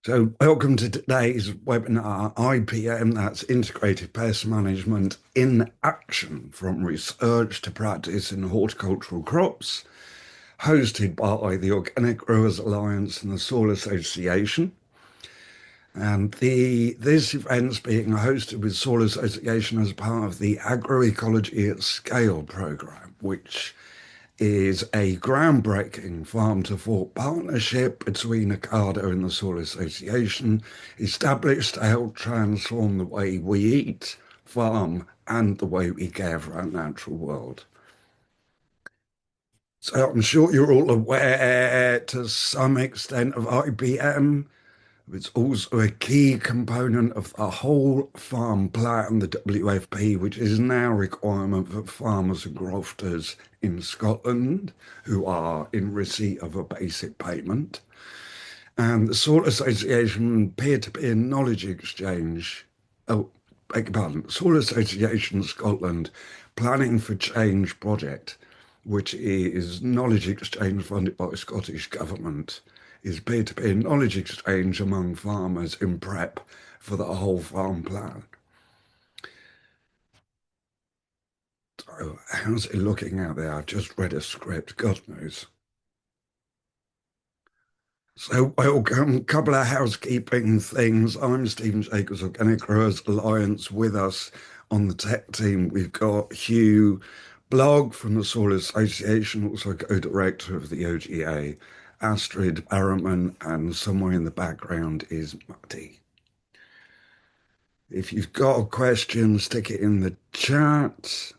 So, welcome to today's webinar, IPM, that's Integrated Pest Management in Action, from research to practice in horticultural crops, hosted by the Organic Growers Alliance and the Soil Association. And this event's being hosted with Soil Association as part of the Agroecology at Scale programme, which is a groundbreaking farm-to-fork partnership between Ocado and the Soil Association, established to help transform the way we eat, farm, and the way we care for our natural world. So I'm sure you're all aware to some extent of IPM. It's also a key component of the whole farm plan, the WFP, which is now a requirement for farmers and crofters in Scotland who are in receipt of a basic payment. And the Soil Association peer-to-peer knowledge exchange, oh, beg your pardon, Soil Association Scotland Planning for Change project, which is knowledge exchange funded by the Scottish Government, is peer-to-peer knowledge exchange among farmers in prep for the whole farm plan. So how's it looking out there? I've just read a script, God knows. So welcome, a couple of housekeeping things. I'm Stephen Jacobs, Organic Growers Alliance. With us on the tech team, we've got Hugh Blogg from the Soil Association, also co-director of the OGA, Astrid Barrowman, and somewhere in the background is Muddy. If you've got a question, stick it in the chat.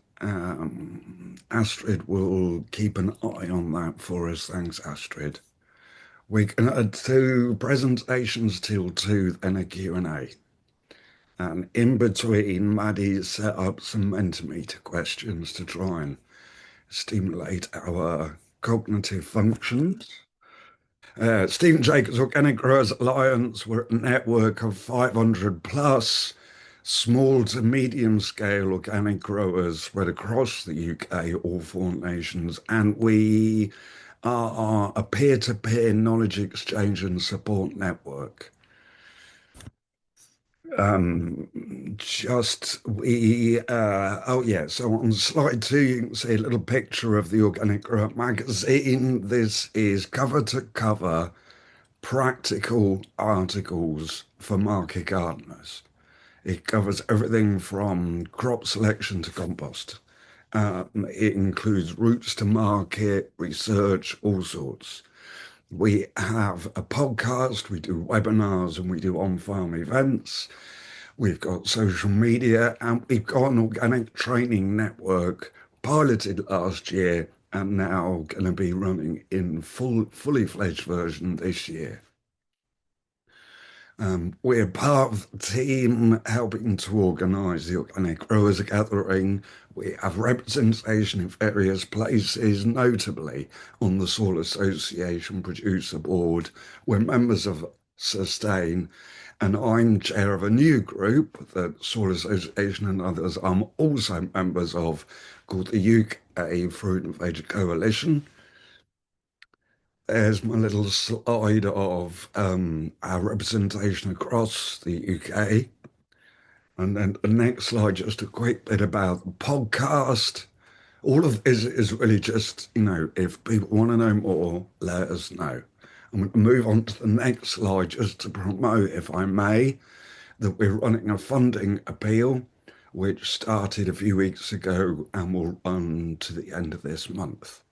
Astrid will keep an eye on that for us. Thanks, Astrid. We can do presentations till 2, then a Q&A. And in between, Maddie set up some Mentimeter questions to try and stimulate our cognitive functions. Stephen Jacobs Organic Growers Alliance, we're a network of 500 plus small to medium scale organic growers spread across the UK, all 4 nations, and we are a peer-to-peer knowledge exchange and support network. So on slide 2, you can see a little picture of the Organic Grower magazine. This is cover to cover practical articles for market gardeners. It covers everything from crop selection to compost. It includes routes to market, research, all sorts. We have a podcast, we do webinars, and we do on-farm events. We've got social media, and we've got an organic training network piloted last year and now going to be running in fully fledged version this year. We're part of the team helping to organise the Organic Growers Gathering. We have representation in various places, notably on the Soil Association Producer Board. We're members of Sustain, and I'm chair of a new group that Soil Association and others I'm also members of, called the UK Fruit Veg Coalition. There's my little slide of our representation across the UK. And then the next slide, just a quick bit about the podcast. All of this is really just, if people want to know more, let us know. I'm going to move on to the next slide just to promote, if I may, that we're running a funding appeal, which started a few weeks ago and will run to the end of this month.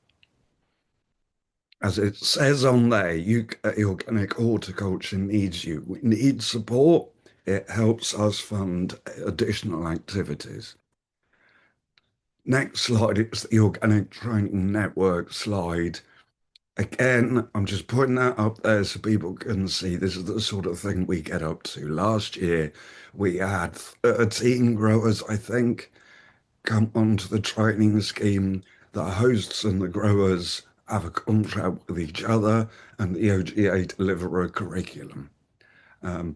As it says on there, UK Organic Horticulture needs you. We need support. It helps us fund additional activities. Next slide, it's the Organic Training Network slide. Again, I'm just putting that up there so people can see this is the sort of thing we get up to. Last year, we had 13 growers, I think, come onto the training scheme. The hosts and the growers have a contract with each other, and the OGA deliver a curriculum.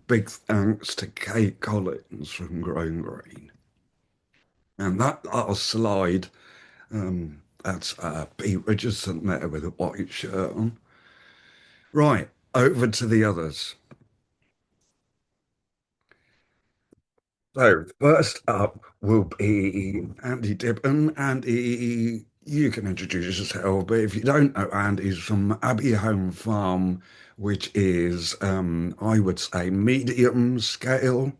Big thanks to Kate Collins from Growing Green. And that last slide, that's Pete Richardson there with a white shirt on. Right, over to the others. So first up will be Andy Dibben. Andy, you can introduce yourself, but if you don't know, Andy's from Abbey Home Farm, which is, I would say, medium scale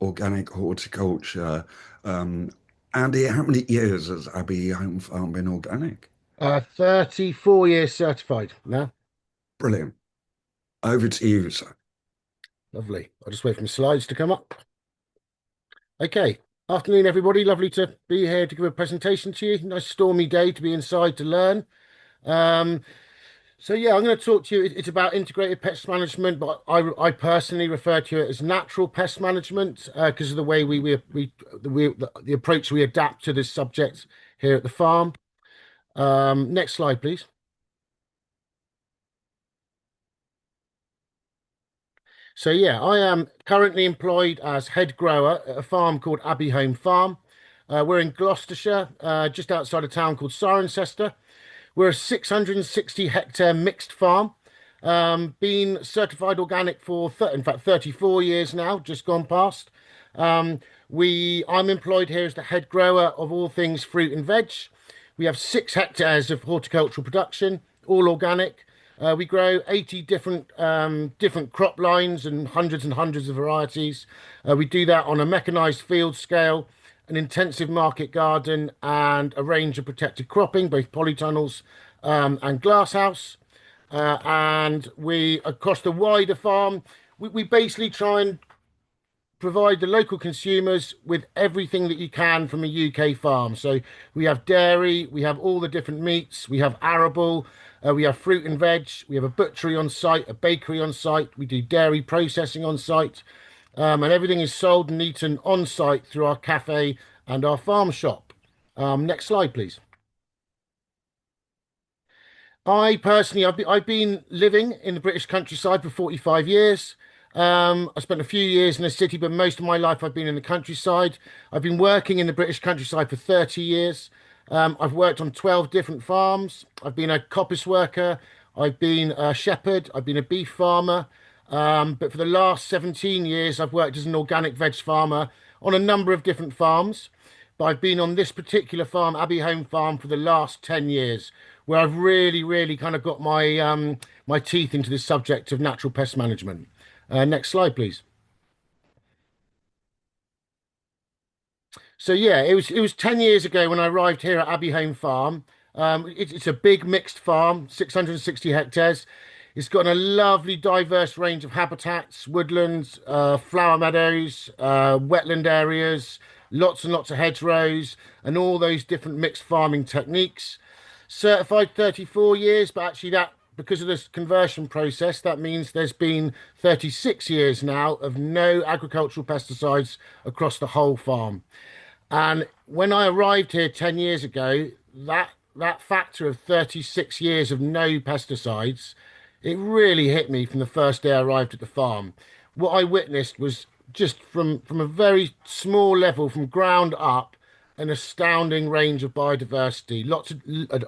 organic horticulture. Um, Andy, how many years has Abbey Home Farm been organic? 34 years certified now. Brilliant. Over to you, sir. Lovely. I'll just wait for my slides to come up. Okay. Afternoon, everybody. Lovely to be here to give a presentation to you. Nice stormy day to be inside to learn. Um, so yeah, I'm going to talk to you. It's about integrated pest management, but I personally refer to it as natural pest management because of the way the approach we adapt to this subject here at the farm. Next slide, please. So yeah, I am currently employed as head grower at a farm called Abbey Home Farm. We're in Gloucestershire, just outside a town called Cirencester. We're a 660 hectare mixed farm, been certified organic for, in fact, 34 years now, just gone past. Um, I'm employed here as the head grower of all things fruit and veg. We have 6 hectares of horticultural production, all organic. We grow 80 different crop lines and hundreds of varieties. We do that on a mechanized field scale, an intensive market garden, and a range of protected cropping, both polytunnels and glasshouse. And we, across the wider farm, we basically try and provide the local consumers with everything that you can from a UK farm. So we have dairy, we have all the different meats, we have arable, we have fruit and veg, we have a butchery on site, a bakery on site, we do dairy processing on site, and everything is sold and eaten on site through our cafe and our farm shop. Next slide, please. I've been living in the British countryside for 45 years. I spent a few years in the city, but most of my life I've been in the countryside. I've been working in the British countryside for 30 years. I've worked on 12 different farms. I've been a coppice worker. I've been a shepherd. I've been a beef farmer. But for the last 17 years, I've worked as an organic veg farmer on a number of different farms. But I've been on this particular farm, Abbey Home Farm, for the last 10 years, where I've really kind of got my teeth into this subject of natural pest management. Next slide, please. So yeah, it was 10 years ago when I arrived here at Abbey Home Farm. It's a big mixed farm, 660 hectares. It's got a lovely diverse range of habitats, woodlands, flower meadows, wetland areas, lots and lots of hedgerows, and all those different mixed farming techniques. Certified 34 years, but actually that because of this conversion process, that means there's been 36 years now of no agricultural pesticides across the whole farm. And when I arrived here 10 years ago, that factor of 36 years of no pesticides, it really hit me from the first day I arrived at the farm. What I witnessed was just from a very small level, from ground up, an astounding range of biodiversity, lots of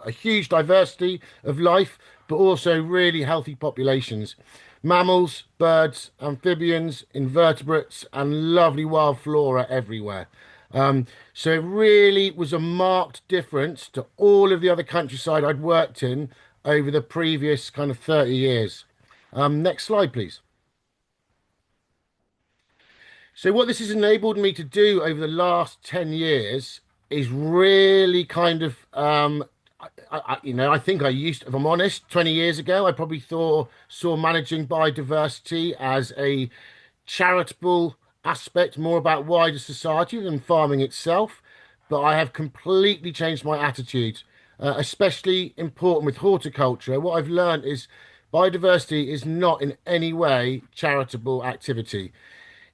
a huge diversity of life, but also really healthy populations. Mammals, birds, amphibians, invertebrates, and lovely wild flora everywhere. So it really was a marked difference to all of the other countryside I'd worked in over the previous kind of 30 years. Next slide, please. So what this has enabled me to do over the last 10 years is really kind of I think I used, if I'm honest, 20 years ago, I probably saw managing biodiversity as a charitable aspect, more about wider society than farming itself. But I have completely changed my attitude, especially important with horticulture. What I've learned is biodiversity is not in any way charitable activity.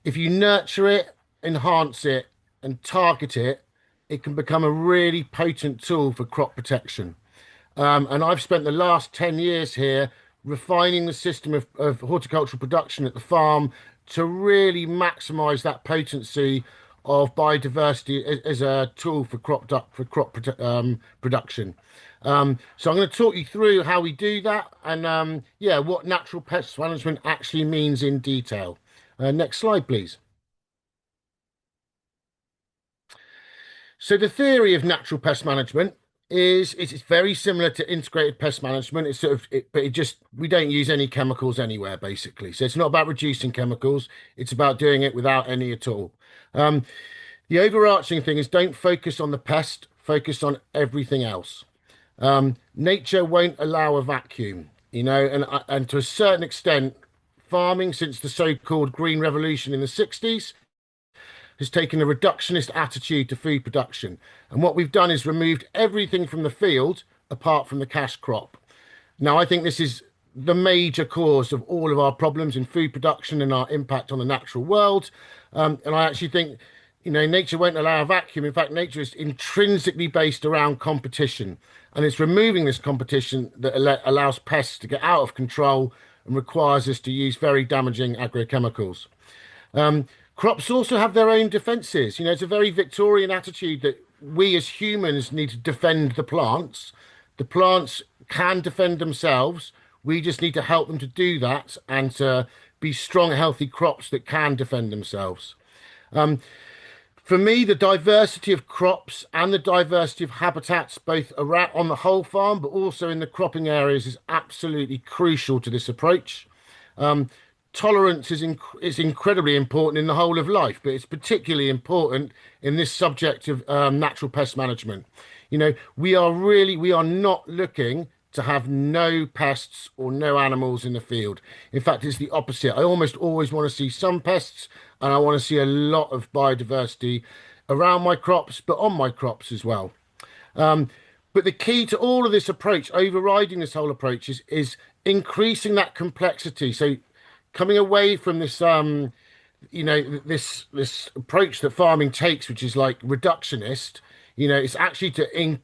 If you nurture it, enhance it, and target it, it can become a really potent tool for crop protection. And I've spent the last 10 years here refining the system of horticultural production at the farm to really maximize that potency of biodiversity as a tool for production. So I'm going to talk you through how we do that and yeah, what natural pest management actually means in detail. Next slide, please. So the theory of natural pest management is it's very similar to integrated pest management. It's sort of, but it just we don't use any chemicals anywhere basically. So it's not about reducing chemicals. It's about doing it without any at all. Um, the overarching thing is don't focus on the pest, focus on everything else. Nature won't allow a vacuum, and to a certain extent, farming since the so-called Green Revolution in the 60s has taken a reductionist attitude to food production. And what we've done is removed everything from the field apart from the cash crop. Now, I think this is the major cause of all of our problems in food production and our impact on the natural world. And I actually think, nature won't allow a vacuum. In fact, nature is intrinsically based around competition. And it's removing this competition that allows pests to get out of control and requires us to use very damaging agrochemicals. Crops also have their own defenses. It's a very Victorian attitude that we as humans need to defend the plants. The plants can defend themselves. We just need to help them to do that and to be strong, healthy crops that can defend themselves. For me, the diversity of crops and the diversity of habitats, both around on the whole farm, but also in the cropping areas, is absolutely crucial to this approach. Tolerance is incredibly important in the whole of life, but it's particularly important in this subject of natural pest management. We are not looking to have no pests or no animals in the field. In fact, it's the opposite. I almost always want to see some pests and I want to see a lot of biodiversity around my crops, but on my crops as well. But the key to all of this approach, overriding this whole approach, is increasing that complexity. So coming away from this this approach that farming takes, which is like reductionist, it's actually to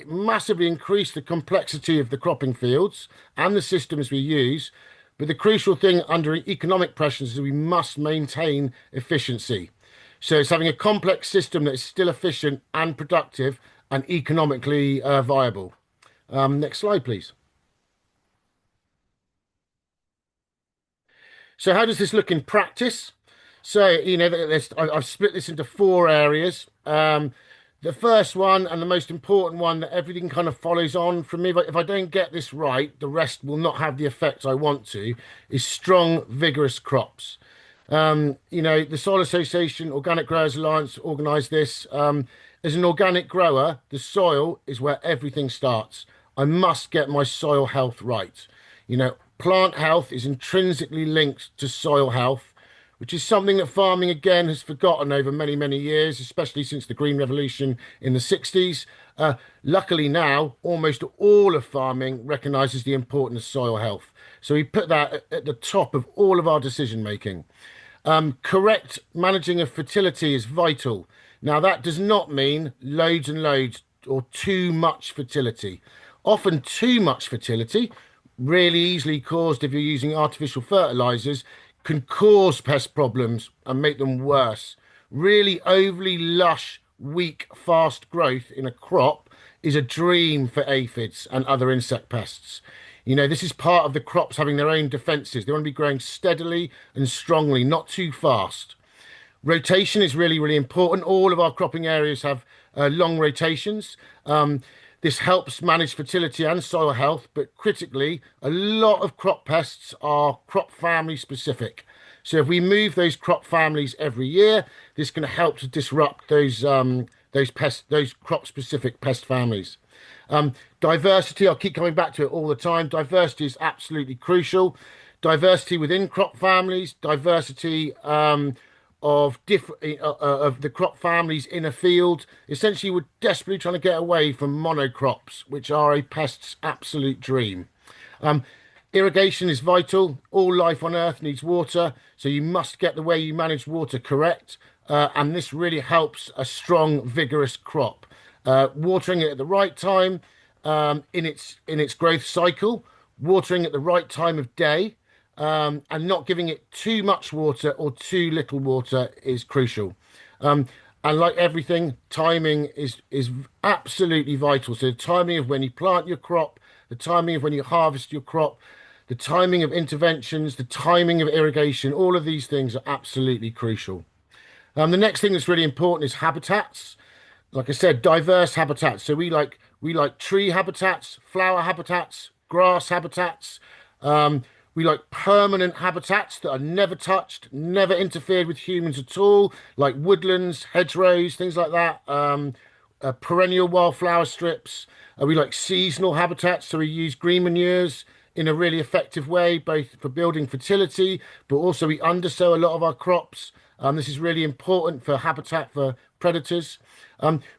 massively increase the complexity of the cropping fields and the systems we use. But the crucial thing under economic pressures is we must maintain efficiency. So it's having a complex system that is still efficient and productive and economically viable. Next slide, please. So how does this look in practice? So, I've split this into four areas. The first one and the most important one that everything kind of follows on from me, but if I don't get this right, the rest will not have the effect I want to, is strong, vigorous crops. The Soil Association, Organic Growers Alliance organised this. As an organic grower, the soil is where everything starts. I must get my soil health right. Plant health is intrinsically linked to soil health, which is something that farming again has forgotten over many, many years, especially since the Green Revolution in the 60s. Luckily now, almost all of farming recognises the importance of soil health. So we put that at the top of all of our decision making. Correct managing of fertility is vital. Now, that does not mean loads and loads or too much fertility. Often too much fertility, really easily caused if you're using artificial fertilizers, can cause pest problems and make them worse. Really overly lush, weak, fast growth in a crop is a dream for aphids and other insect pests. This is part of the crops having their own defenses. They want to be growing steadily and strongly, not too fast. Rotation is really, really important. All of our cropping areas have long rotations. This helps manage fertility and soil health, but critically, a lot of crop pests are crop family specific. So if we move those crop families every year, this can help to disrupt those crop specific pest families. Diversity, I'll keep coming back to it all the time. Diversity is absolutely crucial. Diversity within crop families, diversity of the crop families in a field. Essentially, we're desperately trying to get away from monocrops, which are a pest's absolute dream. Irrigation is vital. All life on Earth needs water, so you must get the way you manage water correct. And this really helps a strong, vigorous crop. Watering it at the right time in its growth cycle, watering at the right time of day, and not giving it too much water or too little water is crucial. And like everything, timing is absolutely vital. So the timing of when you plant your crop, the timing of when you harvest your crop, the timing of interventions, the timing of irrigation, all of these things are absolutely crucial. The next thing that's really important is habitats. like I said, diverse habitats. So we like tree habitats, flower habitats, grass habitats. Um, we like permanent habitats that are never touched, never interfered with humans at all, like woodlands, hedgerows, things like that. Perennial wildflower strips. We like seasonal habitats, so we use green manures in a really effective way, both for building fertility, but also we undersow a lot of our crops. This is really important for habitat for predators.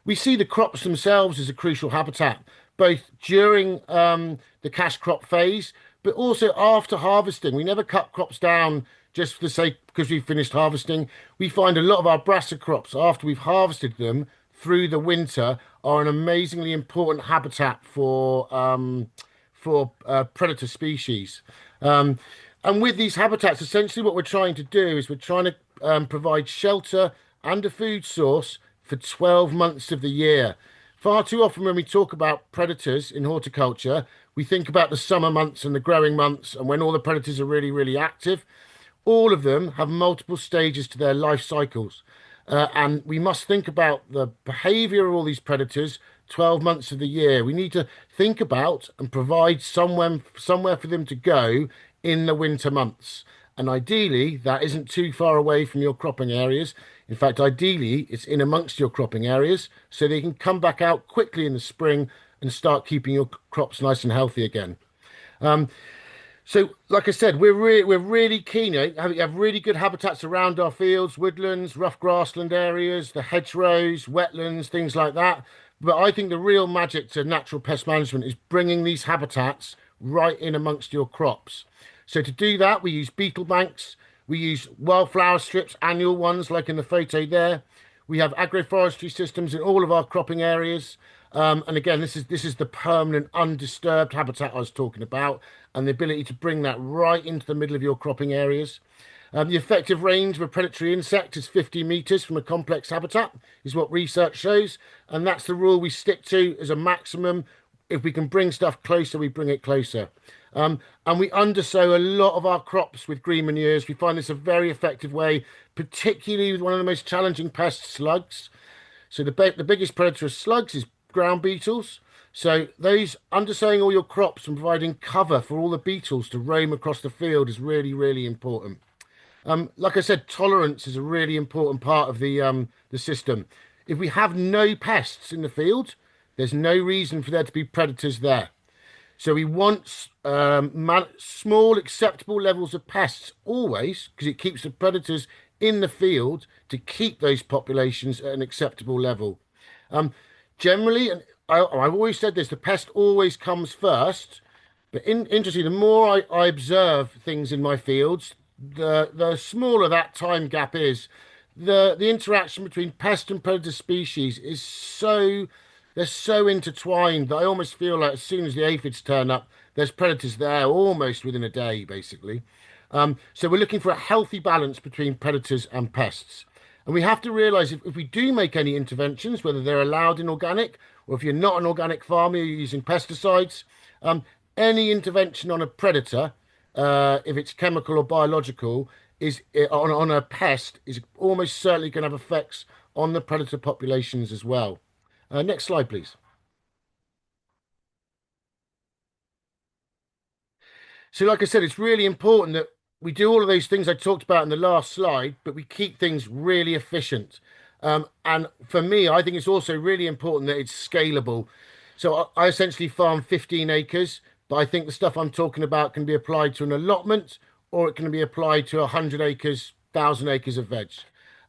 We see the crops themselves as a crucial habitat, both during the cash crop phase, but also after harvesting. We never cut crops down just for the sake because we've finished harvesting. We find a lot of our brassica crops after we've harvested them through the winter are an amazingly important habitat for predator species. Um, and with these habitats, essentially what we're trying to do is we're trying to provide shelter and a food source for 12 months of the year. Far too often, when we talk about predators in horticulture, we think about the summer months and the growing months and when all the predators are really, really active. All of them have multiple stages to their life cycles. And we must think about the behavior of all these predators 12 months of the year. We need to think about and provide somewhere for them to go in the winter months. And ideally, that isn't too far away from your cropping areas. In fact, ideally, it's in amongst your cropping areas so they can come back out quickly in the spring and start keeping your crops nice and healthy again. So, like I said, we're really keen. We have really good habitats around our fields, woodlands, rough grassland areas, the hedgerows, wetlands, things like that. But I think the real magic to natural pest management is bringing these habitats right in amongst your crops. So to do that, we use beetle banks, we use wildflower strips, annual ones like in the photo there. We have agroforestry systems in all of our cropping areas. And again, this is the permanent, undisturbed habitat I was talking about, and the ability to bring that right into the middle of your cropping areas. The effective range of a predatory insect is 50 meters from a complex habitat, is what research shows, and that's the rule we stick to as a maximum. If we can bring stuff closer, we bring it closer. And we undersow a lot of our crops with green manures. We find this a very effective way, particularly with one of the most challenging pests, slugs. So the biggest predator of slugs is ground beetles. So those undersowing all your crops and providing cover for all the beetles to roam across the field is really, really important. Like I said, tolerance is a really important part of the system. If we have no pests in the field, there's no reason for there to be predators there. So we want small, acceptable levels of pests always, because it keeps the predators in the field to keep those populations at an acceptable level. Um, Generally, and I've always said this, the pest always comes first. But interestingly, the more I observe things in my fields, the smaller that time gap is. The interaction between pest and predator species is they're so intertwined that I almost feel like as soon as the aphids turn up, there's predators there almost within a day, basically. So we're looking for a healthy balance between predators and pests. And we have to realize if we do make any interventions, whether they're allowed in organic or if you're not an organic farmer, you're using pesticides, any intervention on a predator, if it's chemical or biological, is on a pest is almost certainly going to have effects on the predator populations as well. Next slide, please. So, like I said, it's really important that we do all of those things I talked about in the last slide, but we keep things really efficient. And for me, I think it's also really important that it's scalable. So I essentially farm 15 acres, but I think the stuff I'm talking about can be applied to an allotment or it can be applied to 100 acres, 1,000 acres of veg.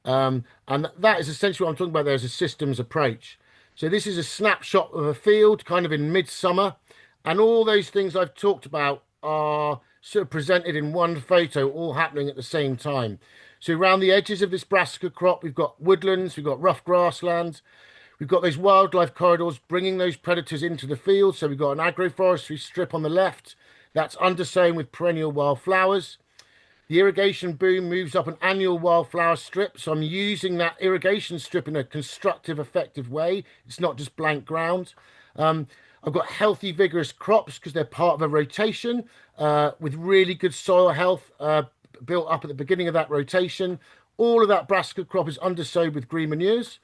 And that is essentially what I'm talking about there is a systems approach. So this is a snapshot of a field kind of in midsummer, and all those things I've talked about are sort of presented in one photo, all happening at the same time. So around the edges of this brassica crop, we've got woodlands, we've got rough grasslands, we've got those wildlife corridors bringing those predators into the field. So we've got an agroforestry strip on the left that's undersown with perennial wildflowers. The irrigation boom moves up an annual wildflower strip. So I'm using that irrigation strip in a constructive, effective way. It's not just blank ground. I've got healthy, vigorous crops because they're part of a rotation with really good soil health built up at the beginning of that rotation. All of that brassica crop is undersowed with green manures.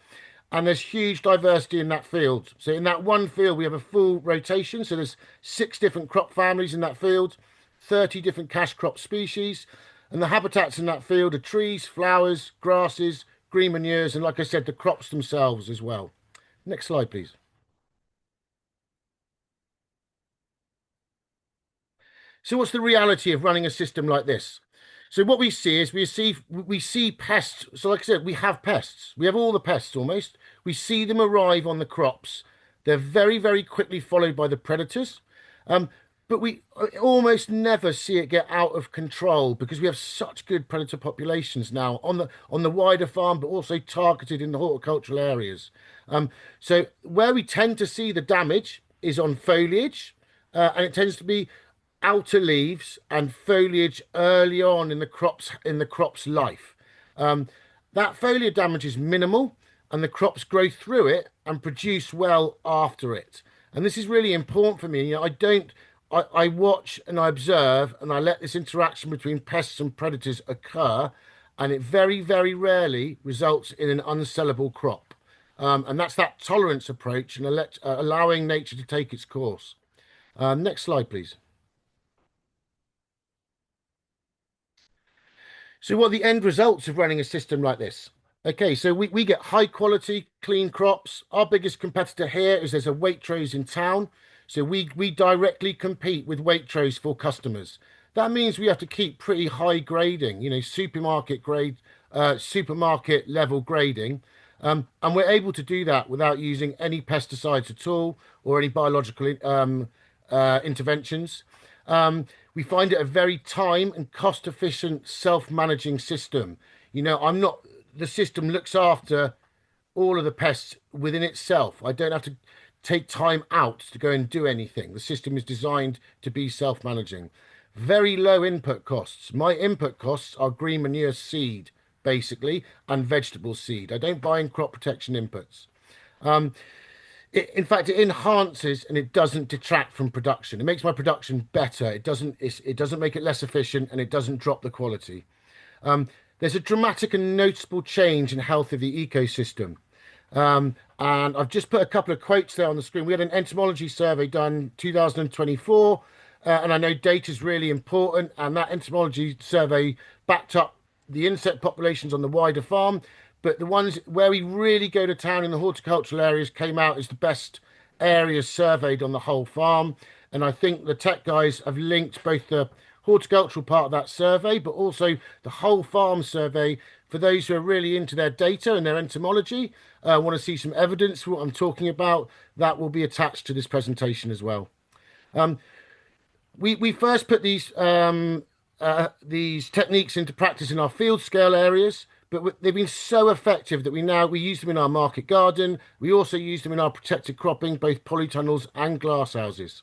and there's huge diversity in that field. So in that one field, we have a full rotation. So there's 6 different crop families in that field, 30 different cash crop species, and the habitats in that field are trees, flowers, grasses, green manures, and like I said, the crops themselves as well. Next slide, please. So what's the reality of running a system like this? So what we see is we see pests. So like I said, we have pests. We have all the pests almost. We see them arrive on the crops. They're very, very quickly followed by the predators. Um, but we almost never see it get out of control because we have such good predator populations now on the wider farm, but also targeted in the horticultural areas. So where we tend to see the damage is on foliage, and it tends to be outer leaves and foliage early on in the crop's life. Um, that foliar damage is minimal, and the crops grow through it and produce well after it. And this is really important for me. You know, I don't. I watch and I observe and I let this interaction between pests and predators occur, and it very, very rarely results in an unsellable crop. And that's that tolerance approach and allowing nature to take its course. Next slide, please. So what are the end results of running a system like this? Okay, so we get high quality, clean crops. Our biggest competitor here is there's a Waitrose in town. So we directly compete with Waitrose for customers. That means we have to keep pretty high grading, you know, supermarket grade, supermarket level grading. And we're able to do that without using any pesticides at all or any biological interventions. We find it a very time and cost efficient self-managing system. You know, the system looks after all of the pests within itself. I don't have to take time out to go and do anything. The system is designed to be self-managing. Very low input costs. My input costs are green manure seed, basically, and vegetable seed. I don't buy in crop protection inputs. In fact, it enhances and it doesn't detract from production. It makes my production better. It doesn't make it less efficient, and it doesn't drop the quality. There's a dramatic and noticeable change in health of the ecosystem. And I've just put a couple of quotes there on the screen. We had an entomology survey done 2024, and I know data is really important, and that entomology survey backed up the insect populations on the wider farm. But the ones where we really go to town in the horticultural areas came out as the best areas surveyed on the whole farm. And I think the tech guys have linked both the horticultural part of that survey, but also the whole farm survey for those who are really into their data and their entomology, want to see some evidence for what I'm talking about. That will be attached to this presentation as well. We first put these techniques into practice in our field scale areas, but they've been so effective that we use them in our market garden. We also use them in our protected cropping, both polytunnels and glass houses.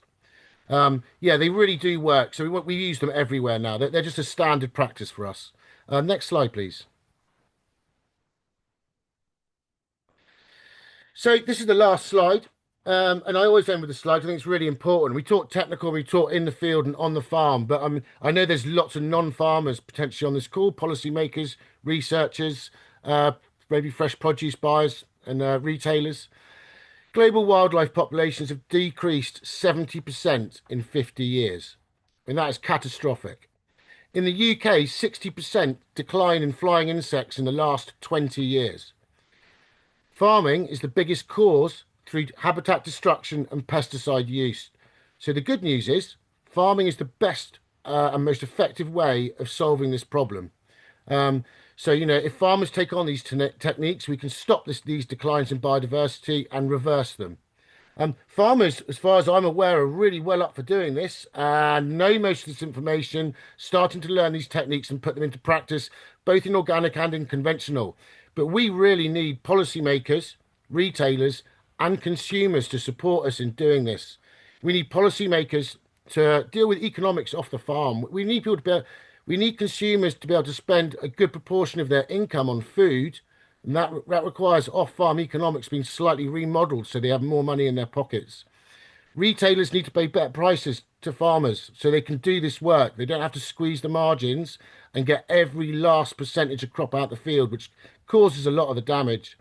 Yeah, they really do work. So we use them everywhere now. They're just a standard practice for us. Next slide, please. So this is the last slide. And I always end with the slide. I think it's really important. We talk technical, we talk in the field and on the farm, but I know there's lots of non-farmers potentially on this call, policymakers, researchers, maybe fresh produce buyers and retailers. Global wildlife populations have decreased 70% in 50 years, and that is catastrophic. In the UK, 60% decline in flying insects in the last 20 years. Farming is the biggest cause through habitat destruction and pesticide use. So the good news is farming is the best and most effective way of solving this problem. So, you know, if farmers take on these techniques, we can stop these declines in biodiversity and reverse them. Farmers, as far as I'm aware, are really well up for doing this and know most of this information, starting to learn these techniques and put them into practice, both in organic and in conventional. But we really need policymakers, retailers, and consumers to support us in doing this. We need policymakers to deal with economics off the farm. We need consumers to be able to spend a good proportion of their income on food, and that requires off-farm economics being slightly remodeled so they have more money in their pockets. Retailers need to pay better prices to farmers so they can do this work. They don't have to squeeze the margins and get every last percentage of crop out the field, which causes a lot of the damage.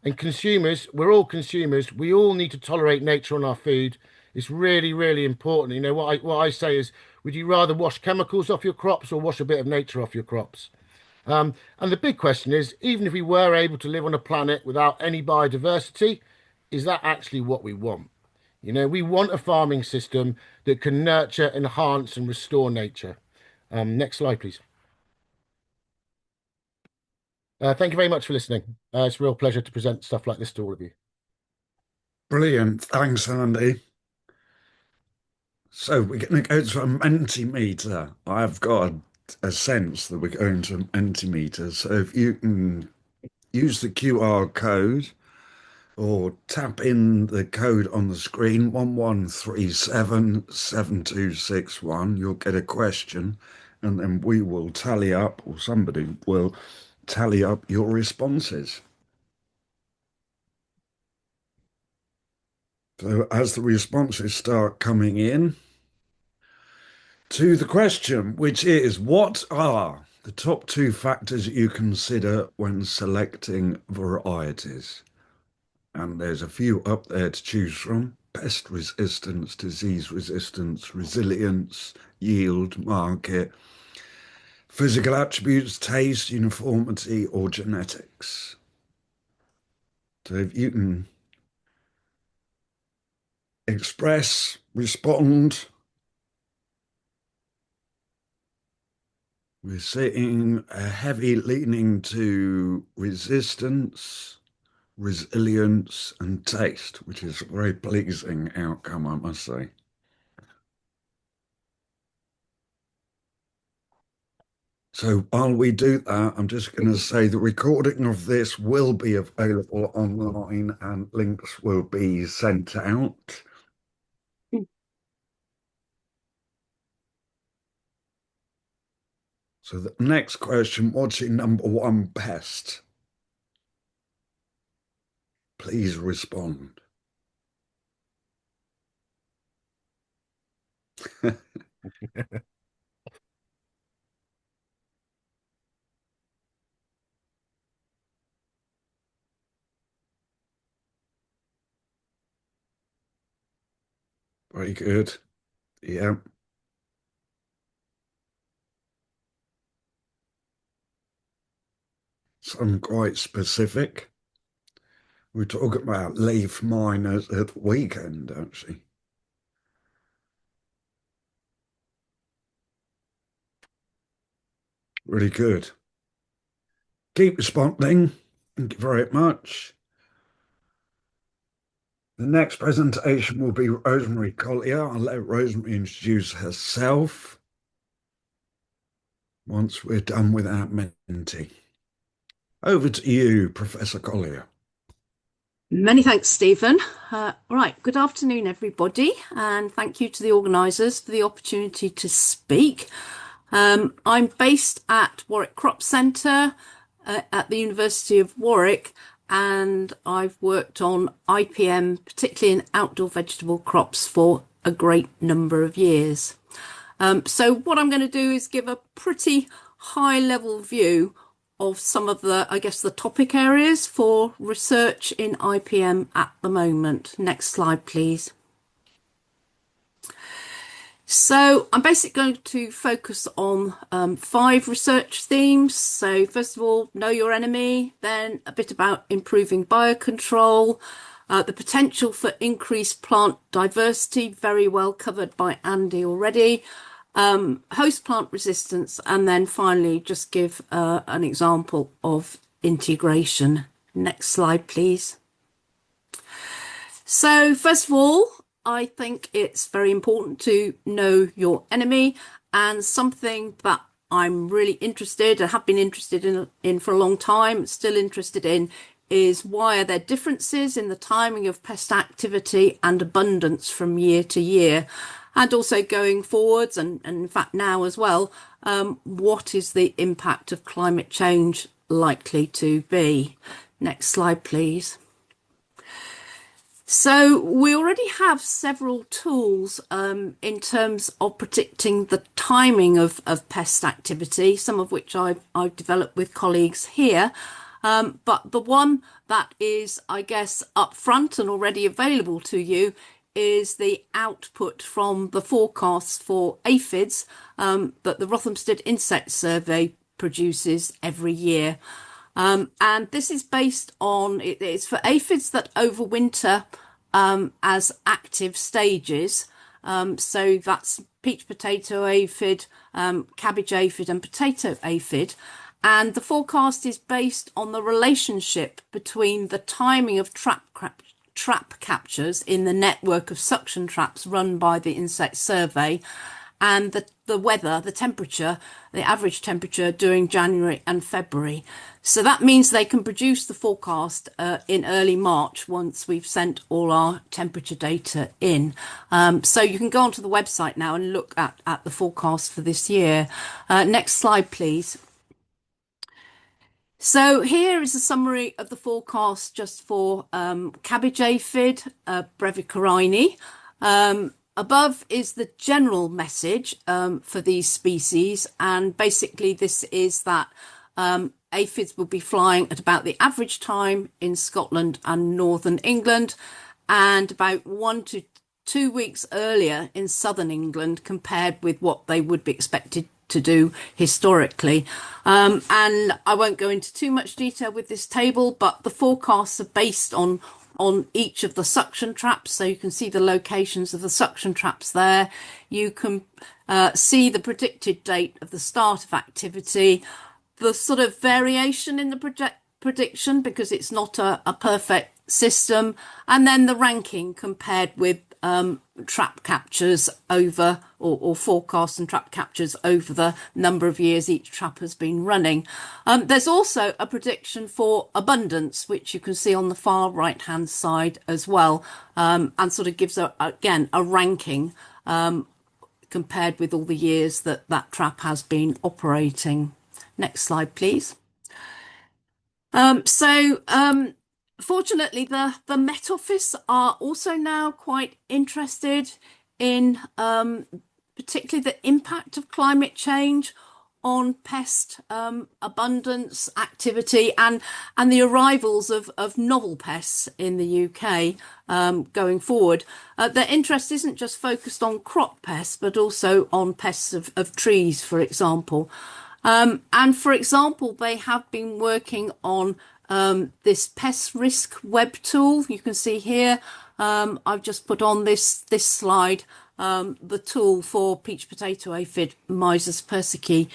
And consumers, we're all consumers. We all need to tolerate nature on our food. It's really, really important. You know, what I say is, would you rather wash chemicals off your crops or wash a bit of nature off your crops? And the big question is, even if we were able to live on a planet without any biodiversity, is that actually what we want? You know, we want a farming system that can nurture, enhance, and restore nature. Next slide, please. Thank you very much for listening. It's a real pleasure to present stuff like this to all of you. Brilliant. Thanks, Andy. So we're going to go to a Mentimeter. I've got a sense that we're going to a Mentimeter. So if you can use the QR code or tap in the code on the screen, 11377261, you'll get a question, and then we will tally up, or somebody will tally up your responses. So as the responses start coming in, to the question, which is, what are the top two factors you consider when selecting varieties? And there's a few up there to choose from: pest resistance, disease resistance, resilience, yield, market, physical attributes, taste, uniformity, or genetics. So if you can express, respond. We're seeing a heavy leaning to resistance, resilience, and taste, which is a very pleasing outcome, I must say. So while we do that, I'm just going to say the recording of this will be available online and links will be sent out. So the next question, what's your number one pest? Please respond. Very good. Yeah. Some quite specific. We're talking about leaf miners at the weekend, actually. Really good. Keep responding. Thank you very much. The next presentation will be Rosemary Collier. I'll let Rosemary introduce herself once we're done with our Menti. Over to you, Professor Collier. Many thanks, Stephen. Right, good afternoon, everybody, and thank you to the organisers for the opportunity to speak. I'm based at Warwick Crop Centre at the University of Warwick, and I've worked on IPM, particularly in outdoor vegetable crops, for a great number of years. So what I'm going to do is give a pretty high-level view of some of the, I guess, the topic areas for research in IPM at the moment. Next slide, please. So I'm basically going to focus on 5 research themes. So first of all, know your enemy, then a bit about improving biocontrol, the potential for increased plant diversity, very well covered by Andy already, host plant resistance, and then finally just give an example of integration. Next slide, please. So first of all, I think it's very important to know your enemy, and something that I'm really interested and have been interested in for a long time, still interested in, is why are there differences in the timing of pest activity and abundance from year to year, and also going forwards, and in fact now as well, what is the impact of climate change likely to be? Next slide, please. So we already have several tools in terms of predicting the timing of pest activity, some of which I've developed with colleagues here. But the one that is, I guess, up front and already available to you is the output from the forecasts for aphids that the Rothamsted Insect Survey produces every year. And this is based on, it's for aphids that overwinter as active stages. So that's peach potato aphid, cabbage aphid and potato aphid. And the forecast is based on the relationship between the timing of trap captures in the network of suction traps run by the Insect Survey and the weather, the temperature, the average temperature during January and February. So that means they can produce the forecast in early March once we've sent all our temperature data in. So you can go onto the website now and look at the forecast for this year. Next slide, please. So here is a summary of the forecast just for cabbage aphid, brevicarini. Above is the general message for these species, and basically this is that aphids will be flying at about the average time in Scotland and northern England, and about 1 to 2 weeks earlier in southern England compared with what they would be expected to do historically. And I won't go into too much detail with this table, but the forecasts are based on each of the suction traps. So you can see the locations of the suction traps there. You can see the predicted date of the start of activity, the sort of variation in the prediction because it's not a perfect system, and then the ranking compared with trap captures over or forecasts and trap captures over the number of years each trap has been running. There's also a prediction for abundance, which you can see on the far right hand side as well, and sort of gives again a ranking compared with all the years that trap has been operating. Next slide, please. Fortunately, the Met Office are also now quite interested in particularly the impact of climate change on pest abundance, activity, and the arrivals of novel pests in the UK going forward. Their interest isn't just focused on crop pests, but also on pests of trees, for example. And for example, they have been working on this pest risk web tool. You can see here, I've just put on this slide, the tool for peach potato aphid Myzus persicii.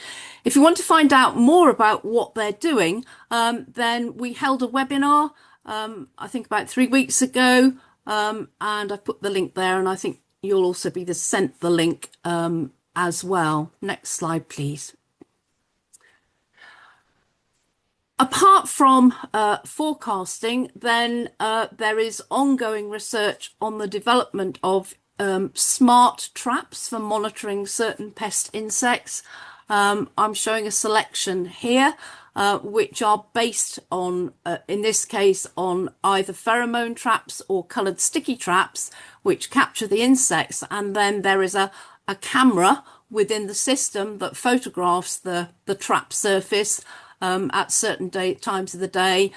If you want to find out more about what they're doing, then we held a webinar, I think about 3 weeks ago, and I put the link there, and I think you'll also be sent the link as well. Next slide, please. Apart from forecasting, then there is ongoing research on the development of smart traps for monitoring certain pest insects. I'm showing a selection here, which are based on, in this case, on either pheromone traps or coloured sticky traps, which capture the insects. And then there is a camera within the system that photographs the trap surface at certain times of the day,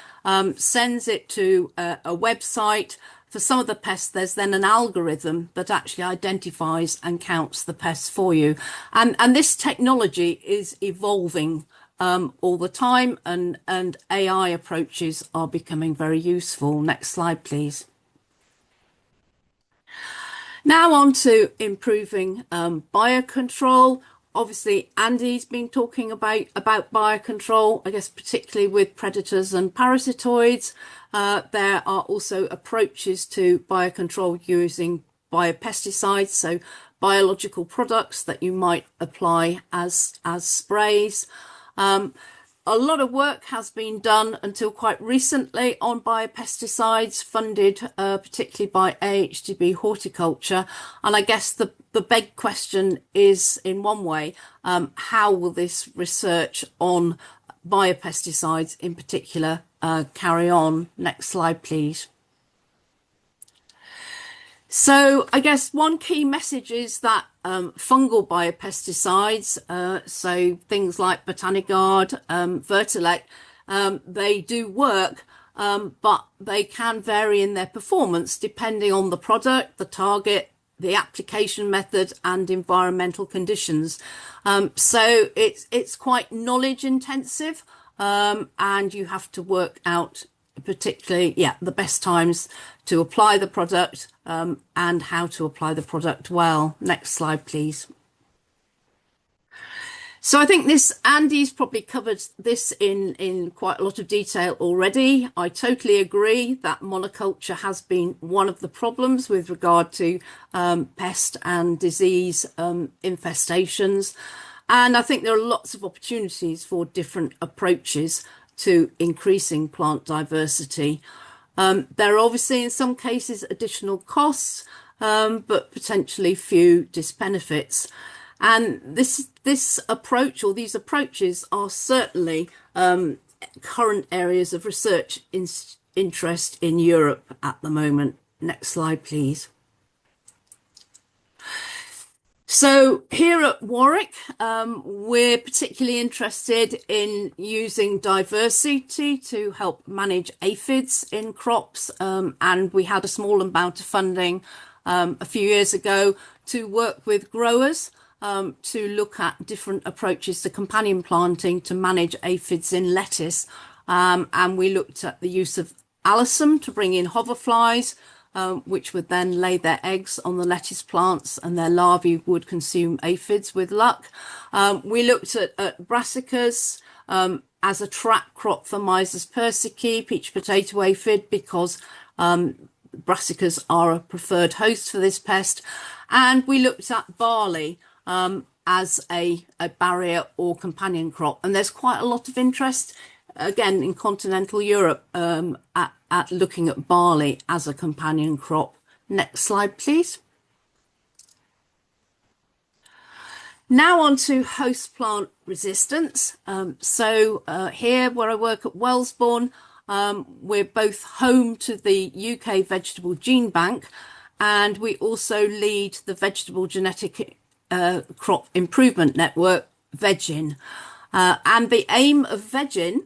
sends it to a website. For some of the pests, there's then an algorithm that actually identifies and counts the pests for you. And this technology is evolving all the time, and AI approaches are becoming very useful. Next slide, please. Now on to improving biocontrol. Obviously, Andy's been talking about biocontrol, I guess, particularly with predators and parasitoids. There are also approaches to biocontrol using biopesticides, so biological products that you might apply as sprays. A lot of work has been done until quite recently on biopesticides, funded particularly by AHDB Horticulture. And I guess the big question is, in one way, how will this research on biopesticides in particular carry on? Next slide, please. So I guess one key message is that fungal biopesticides, so things like Botanigard, Vertilec, They do work, but they can vary in their performance depending on the product, the target, the application method, and environmental conditions. So it's quite knowledge intensive, and you have to work out particularly, the best times to apply the product, and how to apply the product well. Next slide, please. So I think Andy's probably covered this in quite a lot of detail already. I totally agree that monoculture has been one of the problems with regard to pest and disease infestations. And I think there are lots of opportunities for different approaches to increasing plant diversity. There are obviously in some cases additional costs, but potentially few disbenefits. And this approach, or these approaches, are certainly current areas of research interest in Europe at the moment. Next slide, please. So here at Warwick, we're particularly interested in using diversity to help manage aphids in crops, and we had a small amount of funding a few years ago to work with growers to look at different approaches to companion planting to manage aphids in lettuce. And we looked at the use of alyssum to bring in hoverflies, which would then lay their eggs on the lettuce plants, and their larvae would consume aphids with luck. We looked at brassicas as a trap crop for Mysis persicae, peach potato aphid, because brassicas are a preferred host for this pest. And we looked at barley as a barrier or companion crop. And there's quite a lot of interest, again, in continental Europe at looking at barley as a companion crop. Next slide, please. Now on to host plant resistance. Here where I work at Wellesbourne, we're both home to the UK Vegetable Gene Bank, and we also lead the Vegetable Genetic Crop Improvement Network, VEGIN. And the aim of VEGIN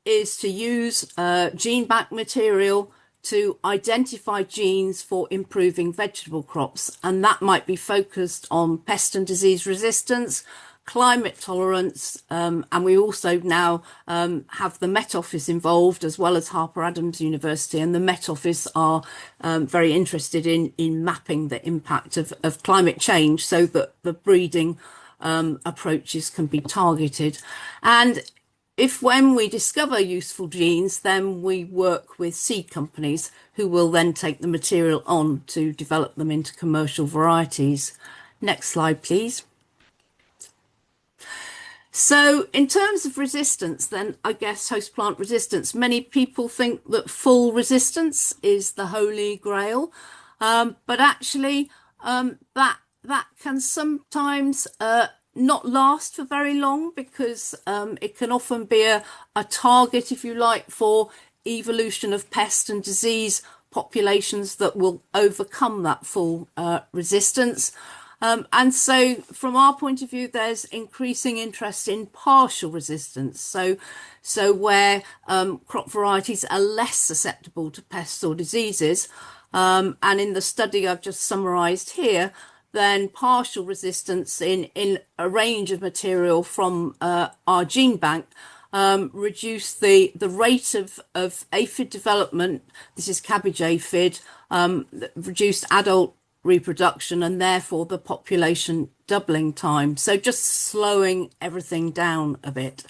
is to use gene bank material to identify genes for improving vegetable crops. And that might be focused on pest and disease resistance, climate tolerance, and we also now have the Met Office involved, as well as Harper Adams University. And the Met Office are very interested in mapping the impact of climate change so that the breeding approaches can be targeted. And when we discover useful genes, then we work with seed companies who will then take the material on to develop them into commercial varieties. Next slide, please. So in terms of resistance, then I guess host plant resistance, many people think that full resistance is the holy grail, but actually that can sometimes not last for very long, because it can often be a target, if you like, for evolution of pest and disease populations that will overcome that full resistance. And so from our point of view, there's increasing interest in partial resistance. So where crop varieties are less susceptible to pests or diseases. And in the study I've just summarised here, then partial resistance in a range of material from our gene bank reduce the rate of aphid development. This is cabbage aphid, reduced adult reproduction, and therefore the population doubling time. So just slowing everything down a bit.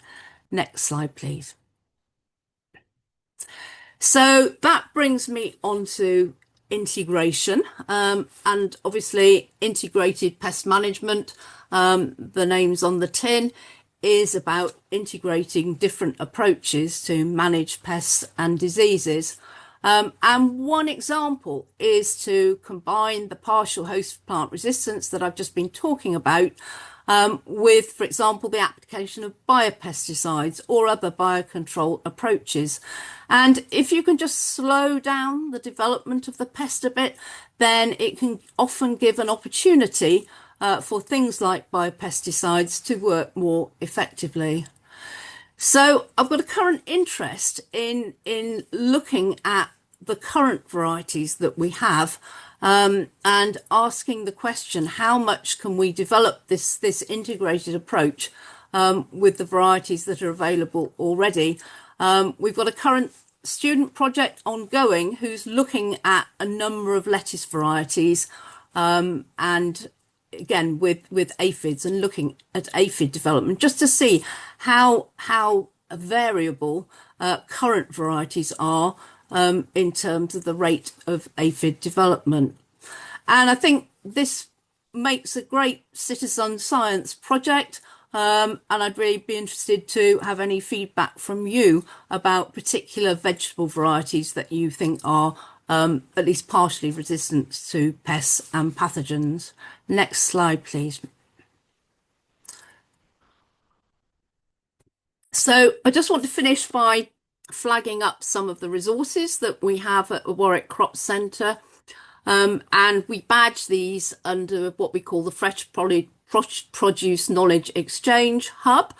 Next slide, please. So that brings me on to integration, and obviously integrated pest management, the name's on the tin, is about integrating different approaches to manage pests and diseases. And one example is to combine the partial host plant resistance that I've just been talking about with, for example, the application of biopesticides or other biocontrol approaches. And if you can just slow down the development of the pest a bit, then it can often give an opportunity for things like biopesticides to work more effectively. So I've got a current interest in looking at the current varieties that we have, and asking the question: how much can we develop this integrated approach with the varieties that are available already? We've got a current student project ongoing who's looking at a number of lettuce varieties, and again with aphids and looking at aphid development just to see how variable current varieties are in terms of the rate of aphid development. And I think this makes a great citizen science project. And I'd really be interested to have any feedback from you about particular vegetable varieties that you think are at least partially resistant to pests and pathogens. Next slide, please. So I just want to finish by flagging up some of the resources that we have at the Warwick Crop Centre. And we badge these under what we call the Fresh Produce Knowledge Exchange Hub.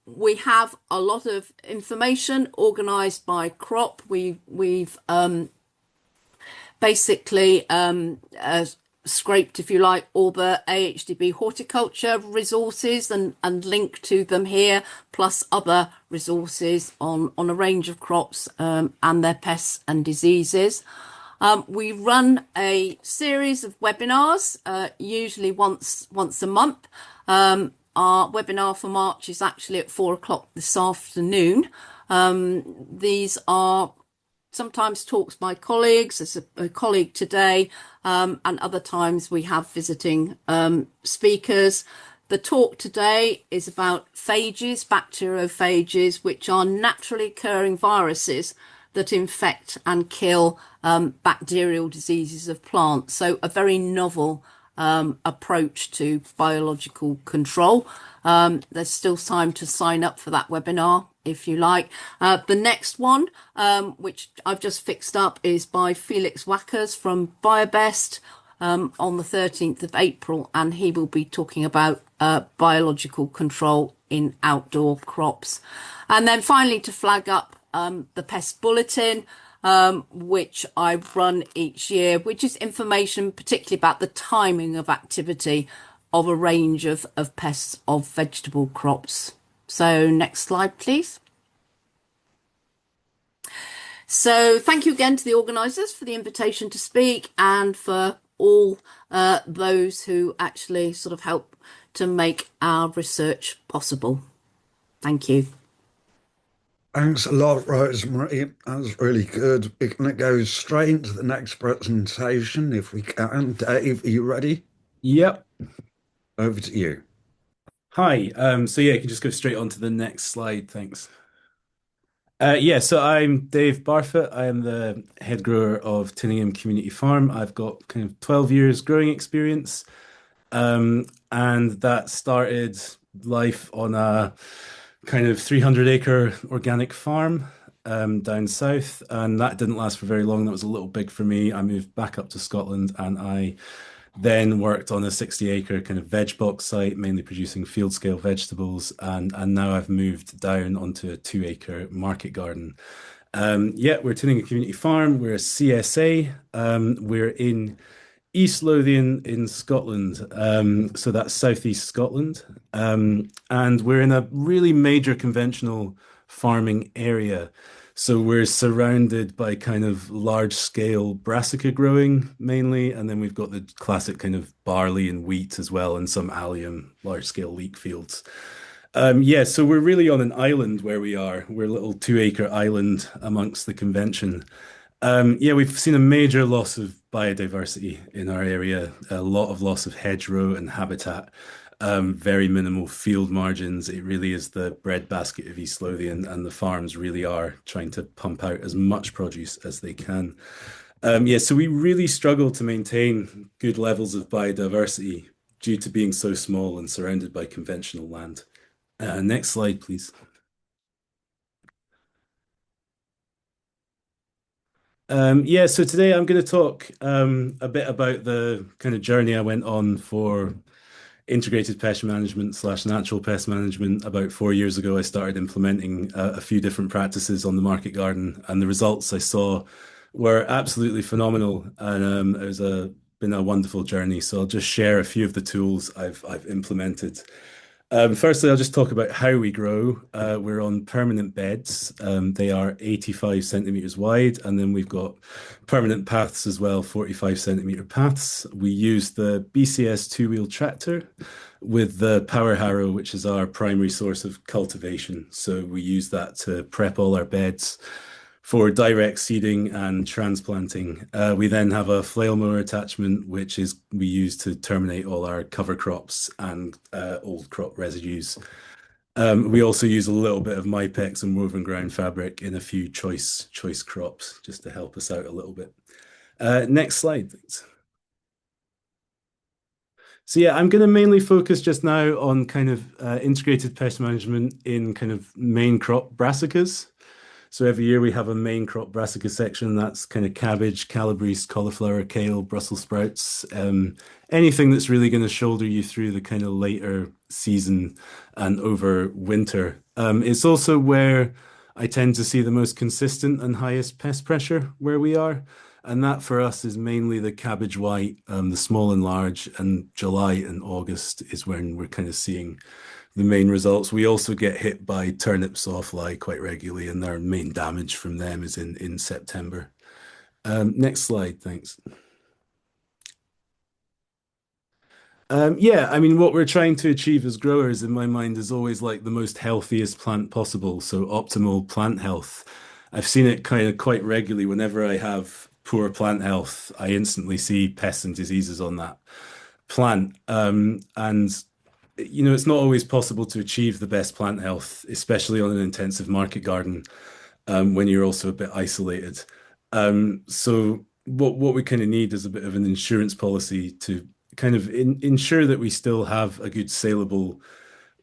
We have a lot of information organised by crop. We've basically scraped, if you like, all the AHDB horticulture resources and link to them here, plus other resources on a range of crops and their pests and diseases. We run a series of webinars, usually once a month. Our webinar for March is actually at 4 o'clock this afternoon. These are sometimes talks by colleagues. There's a colleague today, and other times we have visiting speakers. The talk today is about phages, bacteriophages, which are naturally occurring viruses that infect and kill bacterial diseases of plants. So a very novel approach to biological control. There's still time to sign up for that webinar if you like. The next one, which I've just fixed up, is by Felix Wackers from BioBest on the 13th of April, and he will be talking about biological control in outdoor crops. And then finally, to flag up the Pest Bulletin, which I run each year, which is information particularly about the timing of activity of a range of pests of vegetable crops. So next slide, please. So thank you again to the organisers for the invitation to speak, and for all those who actually sort of help to make our research possible. Thank you. Thanks a lot, Rosemary. That was really good. We're going to go straight into the next presentation if we can. Dave, are you ready? Yep. Over to you. Hi. So yeah, you can just go straight on to the next slide. Thanks. Yeah, so I'm Dave Barfoot. I am the head grower of Tinningham Community Farm. I've got kind of 12 years growing experience, and that started life on a kind of 300-acre organic farm down south, and that didn't last for very long. That was a little big for me. I moved back up to Scotland, and I then worked on a 60-acre kind of veg box site, mainly producing field scale vegetables, and now I've moved down onto a 2-acre market garden. Yeah, we're Tinningham Community Farm. We're a CSA. We're in East Lothian in Scotland, so that's southeast Scotland, and we're in a really major conventional farming area. So we're surrounded by kind of large scale brassica growing mainly, and then we've got the classic kind of barley and wheat as well, and some allium, large scale leek fields. Yeah, so we're really on an island where we are. We're a little 2-acre island amongst the convention. Yeah, we've seen a major loss of biodiversity in our area, a lot of loss of hedgerow and habitat, very minimal field margins. It really is the breadbasket of East Lothian, and the farms really are trying to pump out as much produce as they can. Yeah, so we really struggle to maintain good levels of biodiversity due to being so small and surrounded by conventional land. Next slide, please. Yeah, so today I'm going to talk a bit about the kind of journey I went on for integrated pest management slash natural pest management. About 4 years ago, I started implementing a few different practices on the market garden, and the results I saw were absolutely phenomenal. And it was been a wonderful journey. So I'll just share a few of the tools I've implemented. Firstly, I'll just talk about how we grow. We're on permanent beds. They are 85 centimeters wide, and then we've got permanent paths as well, 45 centimeter paths. We use the BCS two-wheel tractor with the power harrow, which is our primary source of cultivation. So we use that to prep all our beds for direct seeding and transplanting. We then have a flail mower attachment, which is we use to terminate all our cover crops and old crop residues. We also use a little bit of Mypex and woven ground fabric in a few choice crops, just to help us out a little bit. Next slide, please. So yeah, I'm going to mainly focus just now on kind of integrated pest management in kind of main crop brassicas. So every year we have a main crop brassica section. That's kind of cabbage, calabrese, cauliflower, kale, Brussels sprouts, anything that's really going to shoulder you through the kind of later season and over winter. It's also where I tend to see the most consistent and highest pest pressure where we are. And that for us is mainly the cabbage white, the small and large, and July and August is when we're kind of seeing the main results. We also get hit by turnip sawfly quite regularly, and our main damage from them is in September. Next slide, thanks. Yeah, I mean, what we're trying to achieve as growers, in my mind, is always like the most healthiest plant possible. So optimal plant health. I've seen it kind of quite regularly. Whenever I have poor plant health, I instantly see pests and diseases on that plant. And it's not always possible to achieve the best plant health, especially on an intensive market garden, when you're also a bit isolated. So what we kind of need is a bit of an insurance policy to kind of ensure that we still have a good saleable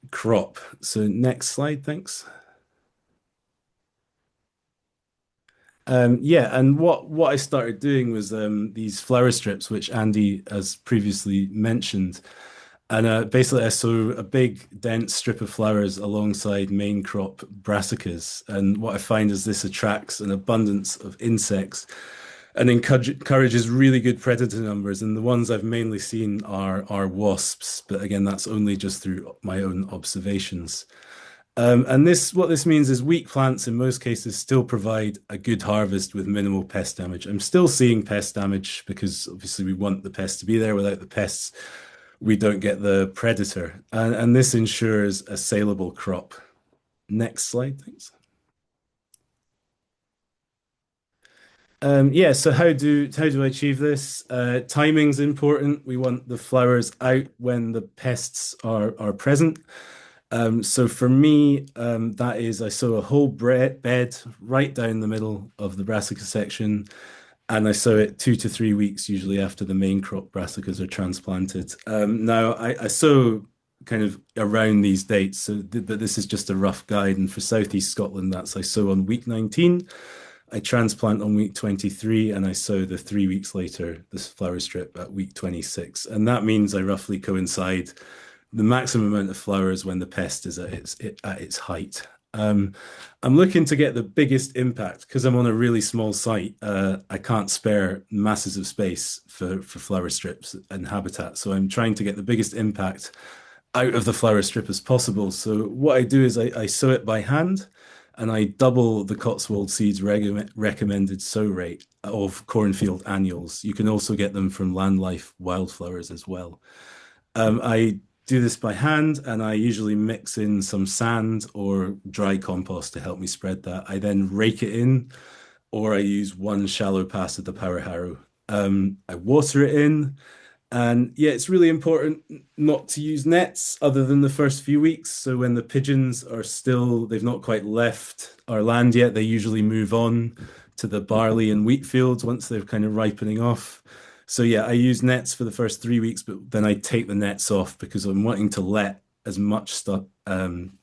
crop. So next slide, thanks. Yeah, and what I started doing was these flower strips, which Andy has previously mentioned. And basically, I sow a big, dense strip of flowers alongside main crop brassicas. And what I find is this attracts an abundance of insects and encourages really good predator numbers. And the ones I've mainly seen are wasps. But again, that's only just through my own observations. And what this means is weak plants in most cases still provide a good harvest with minimal pest damage. I'm still seeing pest damage because obviously we want the pests to be there. Without the pests, we don't get the predator. And this ensures a saleable crop. Next slide, thanks. Yeah, so how do I achieve this? Timing's important. We want the flowers out when the pests are present. So for me, that is I sow a whole bed right down the middle of the brassica section, and I sow it 2 to 3 weeks usually after the main crop brassicas are transplanted. Now I sow kind of around these dates, but this is just a rough guide. And for Southeast Scotland, that's I sow on week 19. I transplant on week 23, and I sow the 3 weeks later, this flower strip at week 26. And that means I roughly coincide the maximum amount of flowers when the pest is at its height. I'm looking to get the biggest impact because I'm on a really small site. I can't spare masses of space for flower strips and habitat. So I'm trying to get the biggest impact out of the flower strip as possible. So what I do is I sow it by hand, and I double the Cotswold Seeds recommended sow rate of cornfield annuals. You can also get them from Landlife wildflowers as well. I do this by hand, and I usually mix in some sand or dry compost to help me spread that. I then rake it in, or I use one shallow pass of the power harrow. I water it in, and yeah, it's really important not to use nets other than the first few weeks. So when the pigeons are still, they've not quite left our land yet, they usually move on to the barley and wheat fields once they're kind of ripening off. So yeah, I use nets for the first 3 weeks, but then I take the nets off because I'm wanting to let as much stuff,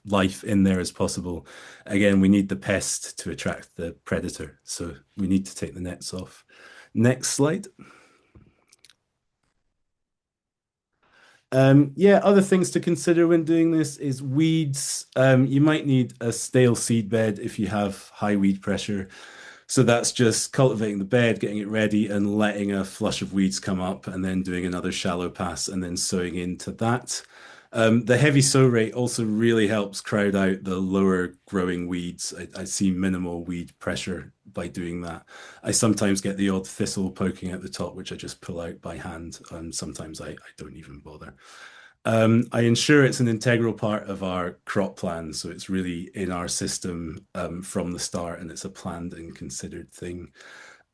life in there as possible. Again, we need the pest to attract the predator, so we need to take the nets off. Next slide. Yeah, other things to consider when doing this is weeds. You might need a stale seed bed if you have high weed pressure. So that's just cultivating the bed, getting it ready, and letting a flush of weeds come up, and then doing another shallow pass, and then sowing into that. The heavy sow rate also really helps crowd out the lower growing weeds. I see minimal weed pressure by doing that. I sometimes get the odd thistle poking at the top, which I just pull out by hand, and sometimes I don't even bother. I ensure it's an integral part of our crop plan, so it's really in our system from the start, and it's a planned and considered thing.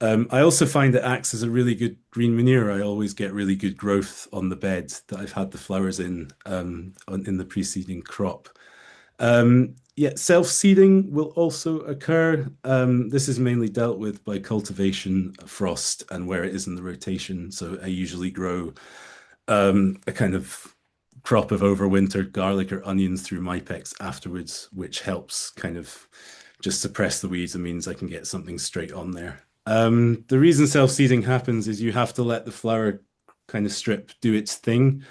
I also find it acts as a really good green manure. I always get really good growth on the bed that I've had the flowers in the preceding crop. Yeah, self-seeding will also occur. This is mainly dealt with by cultivation, frost, and where it is in the rotation. So I usually grow a kind of crop of overwintered garlic or onions through Mypex afterwards, which helps kind of just suppress the weeds and means I can get something straight on there. The reason self-seeding happens is you have to let the flower kind of strip do its thing.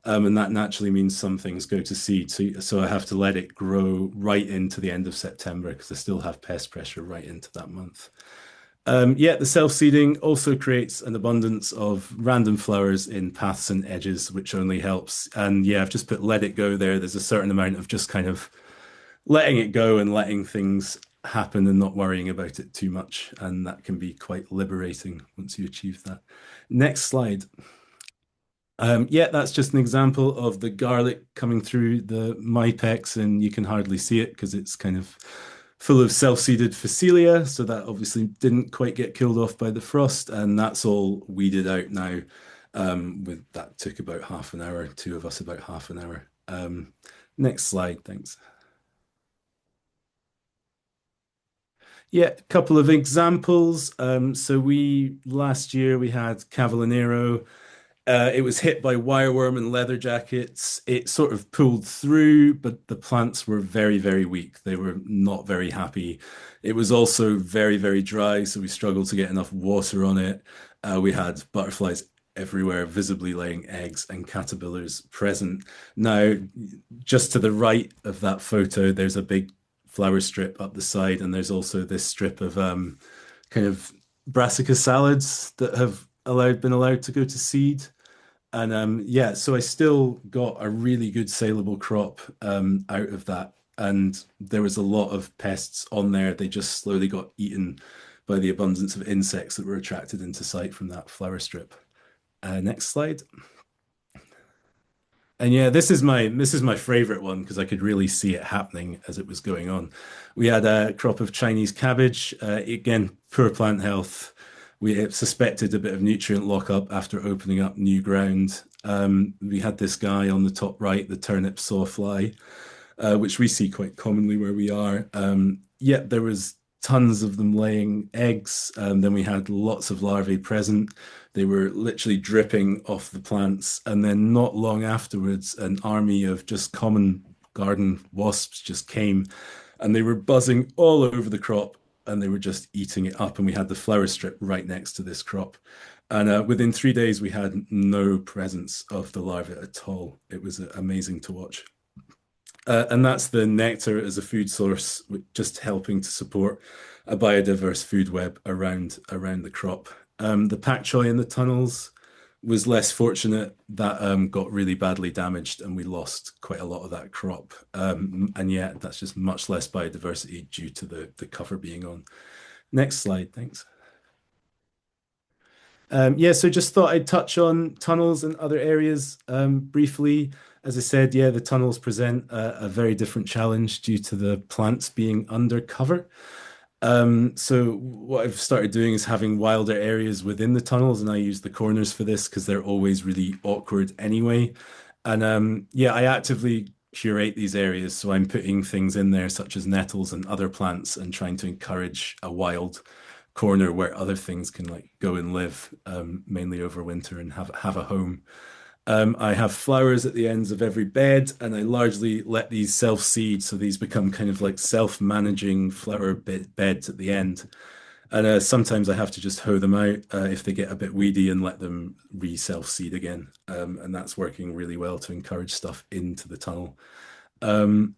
And that naturally means some things go to seed. So I have to let it grow right into the end of September because I still have pest pressure right into that month. Yeah, the self-seeding also creates an abundance of random flowers in paths and edges, which only helps. And yeah, I've just put let it go there. There's a certain amount of just kind of letting it go and letting things happen and not worrying about it too much. And that can be quite liberating once you achieve that. Next slide. Yeah, that's just an example of the garlic coming through the Mypex, and you can hardly see it because it's kind of full of self-seeded Phacelia. So that obviously didn't quite get killed off by the frost, and that's all weeded out now. With that took about half an hour, two of us about half an hour. Next slide, thanks. Yeah, a couple of examples. So last year we had Cavallonero. It was hit by wireworm and leather jackets. It sort of pulled through, but the plants were very, very weak. They were not very happy. It was also very, very dry, so we struggled to get enough water on it. We had butterflies everywhere, visibly laying eggs, and caterpillars present. Now, just to the right of that photo, there's a big flower strip up the side, and there's also this strip of kind of brassica salads that have been allowed to go to seed. And yeah, so I still got a really good saleable crop out of that. And there was a lot of pests on there. They just slowly got eaten by the abundance of insects that were attracted into sight from that flower strip. Next slide. And yeah, this is my favorite one because I could really see it happening as it was going on. We had a crop of Chinese cabbage. Again, poor plant health. We suspected a bit of nutrient lockup after opening up new ground. We had this guy on the top right, the turnip sawfly, which we see quite commonly where we are. Yeah, there was tons of them laying eggs. Then we had lots of larvae present. They were literally dripping off the plants. And then not long afterwards, an army of just common garden wasps just came and they were buzzing all over the crop and they were just eating it up. And we had the flower strip right next to this crop. And within 3 days, we had no presence of the larvae at all. It was amazing to watch. And that's the nectar as a food source, just helping to support a biodiverse food web around the crop. The pak choi in the tunnels was less fortunate. That got really badly damaged, and we lost quite a lot of that crop. And yet, that's just much less biodiversity due to the cover being on. Next slide, thanks. Yeah, so just thought I'd touch on tunnels and other areas briefly. As I said, yeah, the tunnels present a very different challenge due to the plants being under cover. So what I've started doing is having wilder areas within the tunnels, and I use the corners for this because they're always really awkward anyway. And yeah, I actively curate these areas, so I'm putting things in there such as nettles and other plants and trying to encourage a wild corner where other things can like go and live, mainly over winter and have a home. I have flowers at the ends of every bed, and I largely let these self-seed, so these become kind of like self-managing flower beds at the end. And sometimes I have to just hoe them out if they get a bit weedy and let them re-self-seed again. And that's working really well to encourage stuff into the tunnel. Um,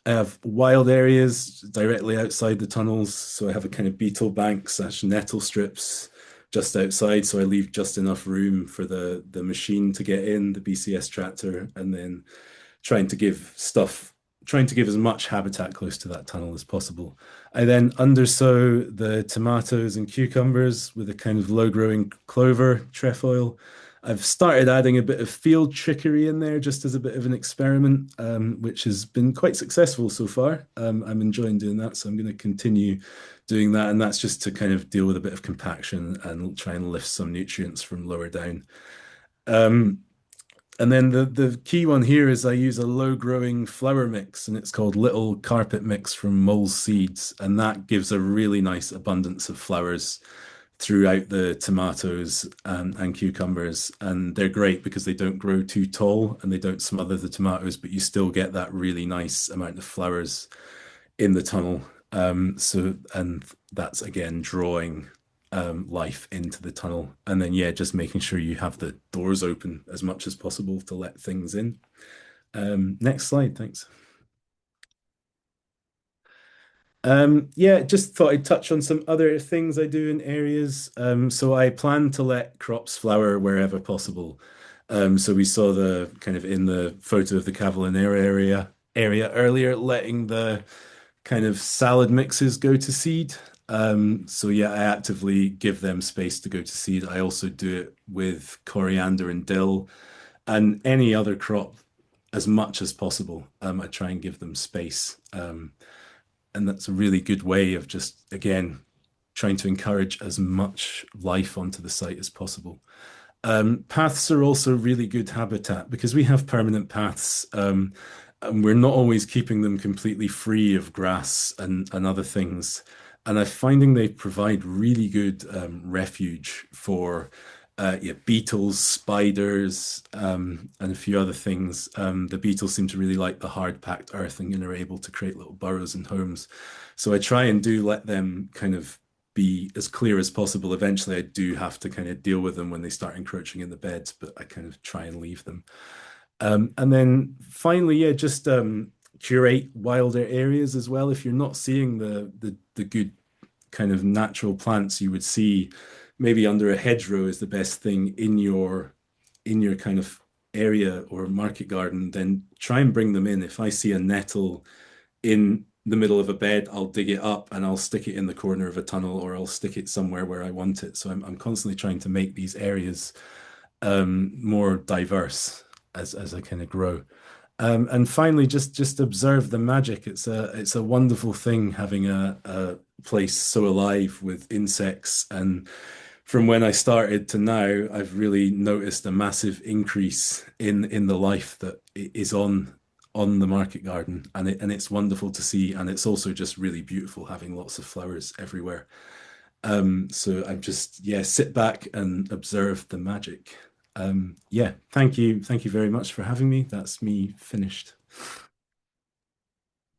I have wild areas directly outside the tunnels. So I have a kind of beetle bank / nettle strips just outside. So I leave just enough room for the machine to get in, the BCS tractor, and then trying to give stuff, trying to give as much habitat close to that tunnel as possible. I then undersow the tomatoes and cucumbers with a kind of low-growing clover trefoil. I've started adding a bit of field trickery in there just as a bit of an experiment, which has been quite successful so far. I'm enjoying doing that, so I'm going to continue doing that, and that's just to kind of deal with a bit of compaction and try and lift some nutrients from lower down. Um, and then the key one here is I use a low growing flower mix, and it's called Little Carpet Mix from Mole's Seeds, and that gives a really nice abundance of flowers throughout the tomatoes and cucumbers. And they're great because they don't grow too tall and they don't smother the tomatoes, but you still get that really nice amount of flowers in the tunnel. And that's again drawing life into the tunnel. And then, yeah, just making sure you have the doors open as much as possible to let things in. Next slide, thanks. Yeah, just thought I'd touch on some other things I do in areas. So I plan to let crops flower wherever possible. So we saw the kind of in the photo of the Cavallonera area earlier, letting the kind of salad mixes go to seed. So yeah, I actively give them space to go to seed. I also do it with coriander and dill and any other crop as much as possible. I try and give them space. And that's a really good way of just, again, trying to encourage as much life onto the site as possible. Paths are also really good habitat because we have permanent paths, and we're not always keeping them completely free of grass and other things. And I'm finding they provide really good refuge for yeah, beetles, spiders, and a few other things. The beetles seem to really like the hard packed earth and are able to create little burrows and homes. So I try and do let them kind of be as clear as possible. Eventually, I do have to kind of deal with them when they start encroaching in the beds, but I kind of try and leave them. And then finally, yeah, just curate wilder areas as well. If you're not seeing the good kind of natural plants you would see, maybe under a hedgerow is the best thing in your kind of area or market garden, then try and bring them in. If I see a nettle in the middle of a bed, I'll dig it up and I'll stick it in the corner of a tunnel or I'll stick it somewhere where I want it. So I'm constantly trying to make these areas more diverse as I kind of grow. And finally, just observe the magic. It's a wonderful thing having a place so alive with insects. And from when I started to now, I've really noticed a massive increase in the life that is on the market garden, and it's wonderful to see. And it's also just really beautiful having lots of flowers everywhere. So I'm just, yeah, sit back and observe the magic. Yeah, thank you. Thank you very much for having me. That's me finished.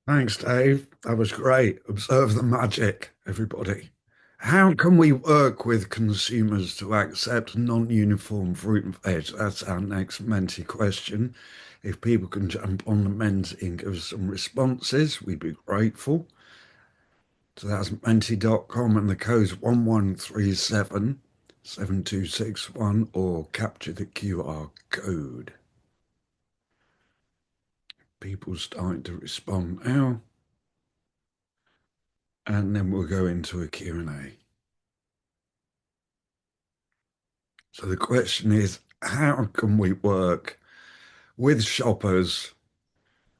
Thanks, Dave. That was great. Observe the magic, everybody. How can we work with consumers to accept non-uniform fruit and veg? That's our next Menti question. If people can jump on the Menti and give us some responses, we'd be grateful. So that's menti.com and the code's 1137 7261 or capture the QR code. People starting to respond now. And then we'll go into a Q&A. So the question is, how can we work with shoppers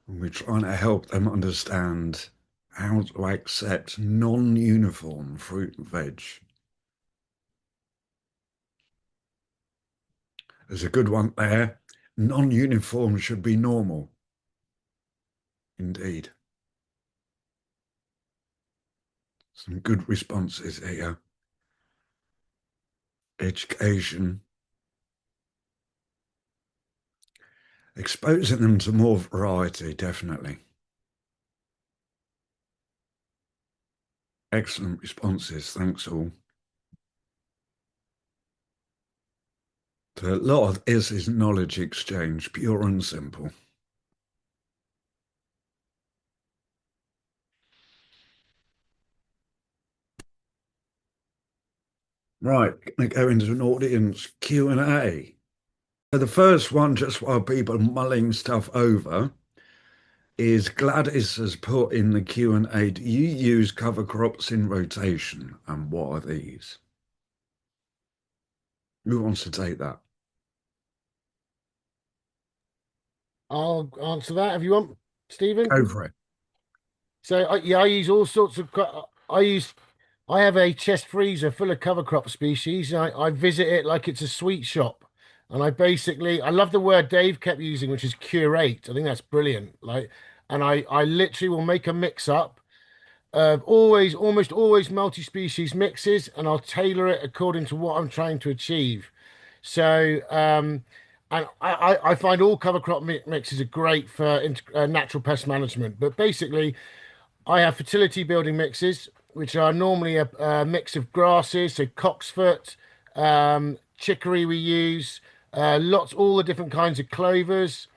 when we're trying to help them understand how to accept non-uniform fruit and veg? There's a good one there. Non-uniform should be normal. Indeed. Some good responses here. Education. Exposing them to more variety, definitely. excellent responses. Thanks all. So a lot of this is knowledge exchange, pure and simple. Right, going to go into an audience Q&A. So the first one, just while people are mulling stuff over, is Gladys has put in the Q&A, do you use cover crops in rotation? And what are these? Who wants to take that? I'll answer that if you want, Stephen. Go for it. So I use all sorts of. I have a chest freezer full of cover crop species. And I visit it like it's a sweet shop, and I love the word Dave kept using, which is curate. I think that's brilliant. And I literally will make a mix up of almost always multi-species mixes, and I'll tailor it according to what I'm trying to achieve. So, and I find all cover crop mixes are great for natural pest management. But basically, I have fertility building mixes, which are normally a mix of grasses, so cocksfoot, chicory we use, all the different kinds of clovers,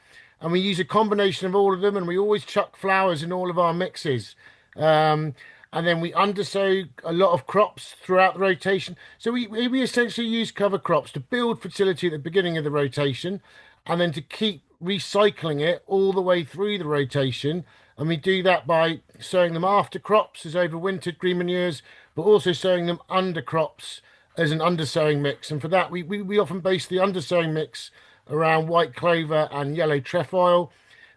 and we use a combination of all of them, and we always chuck flowers in all of our mixes. Um, and then we undersow a lot of crops throughout the rotation. So we essentially use cover crops to build fertility at the beginning of the rotation, and then to keep recycling it all the way through the rotation. And we do that by sowing them after crops as overwintered green manures, but also sowing them under crops as an undersowing mix. And for that, we often base the undersowing mix around white clover and yellow trefoil.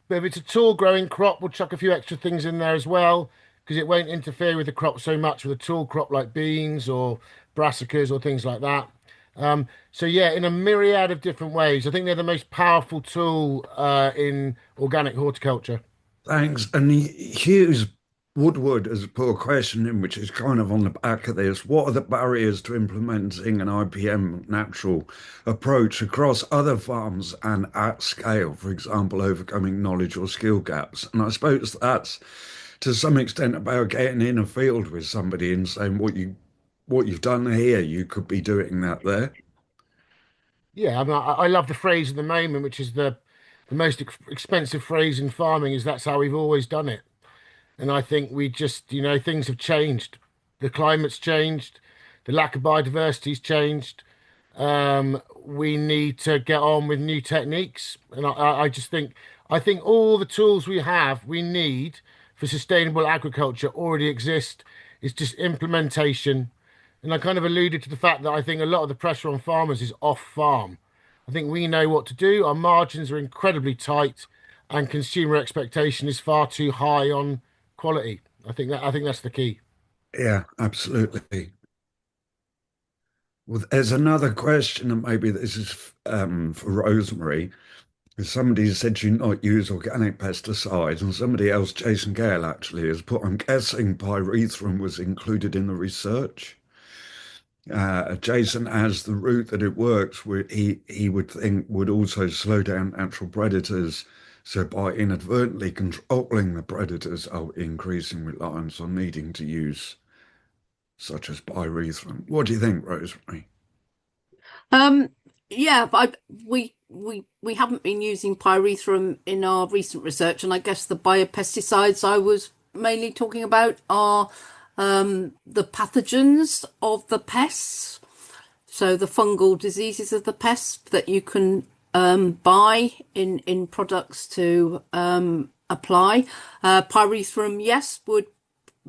But if it's a tall growing crop, we'll chuck a few extra things in there as well, because it won't interfere with the crop so much with a tall crop like beans or brassicas or things like that. So yeah, in a myriad of different ways. I think they're the most powerful tool in organic horticulture. Thanks. And Hughes Woodward has put a question in, which is kind of on the back of this. What are the barriers to implementing an IPM natural approach across other farms and at scale? For example, overcoming knowledge or skill gaps. And I suppose that's to some extent about getting in a field with somebody and saying what you've done here, you could be doing that there. Yeah, I mean, I love the phrase at the moment, which is the most expensive phrase in farming is that's how we've always done it. And I think we just, things have changed. The climate's changed. The lack of biodiversity's changed. We need to get on with new techniques. And I just I think all the tools we need for sustainable agriculture already exist. It's just implementation. And I kind of alluded to the fact that I think a lot of the pressure on farmers is off farm. I think we know what to do. Our margins are incredibly tight, and consumer expectation is far too high on quality. I think that's the key. Yeah, absolutely. Well, there's another question, and maybe this is for Rosemary. Somebody said you not use organic pesticides, and somebody else, Jason Gale, actually has put, I'm guessing pyrethrum was included in the research. Jason, as the route that it works, he would think would also slow down natural predators. So by inadvertently controlling the predators, are increasing reliance on needing to use such as pyrethrum. What do you think, Rosemary? Um, yeah, but we haven't been using pyrethrum in our recent research, and I guess the biopesticides I was mainly talking about are the pathogens of the pests, so the fungal diseases of the pests that you can buy in products to apply. Pyrethrum, yes, would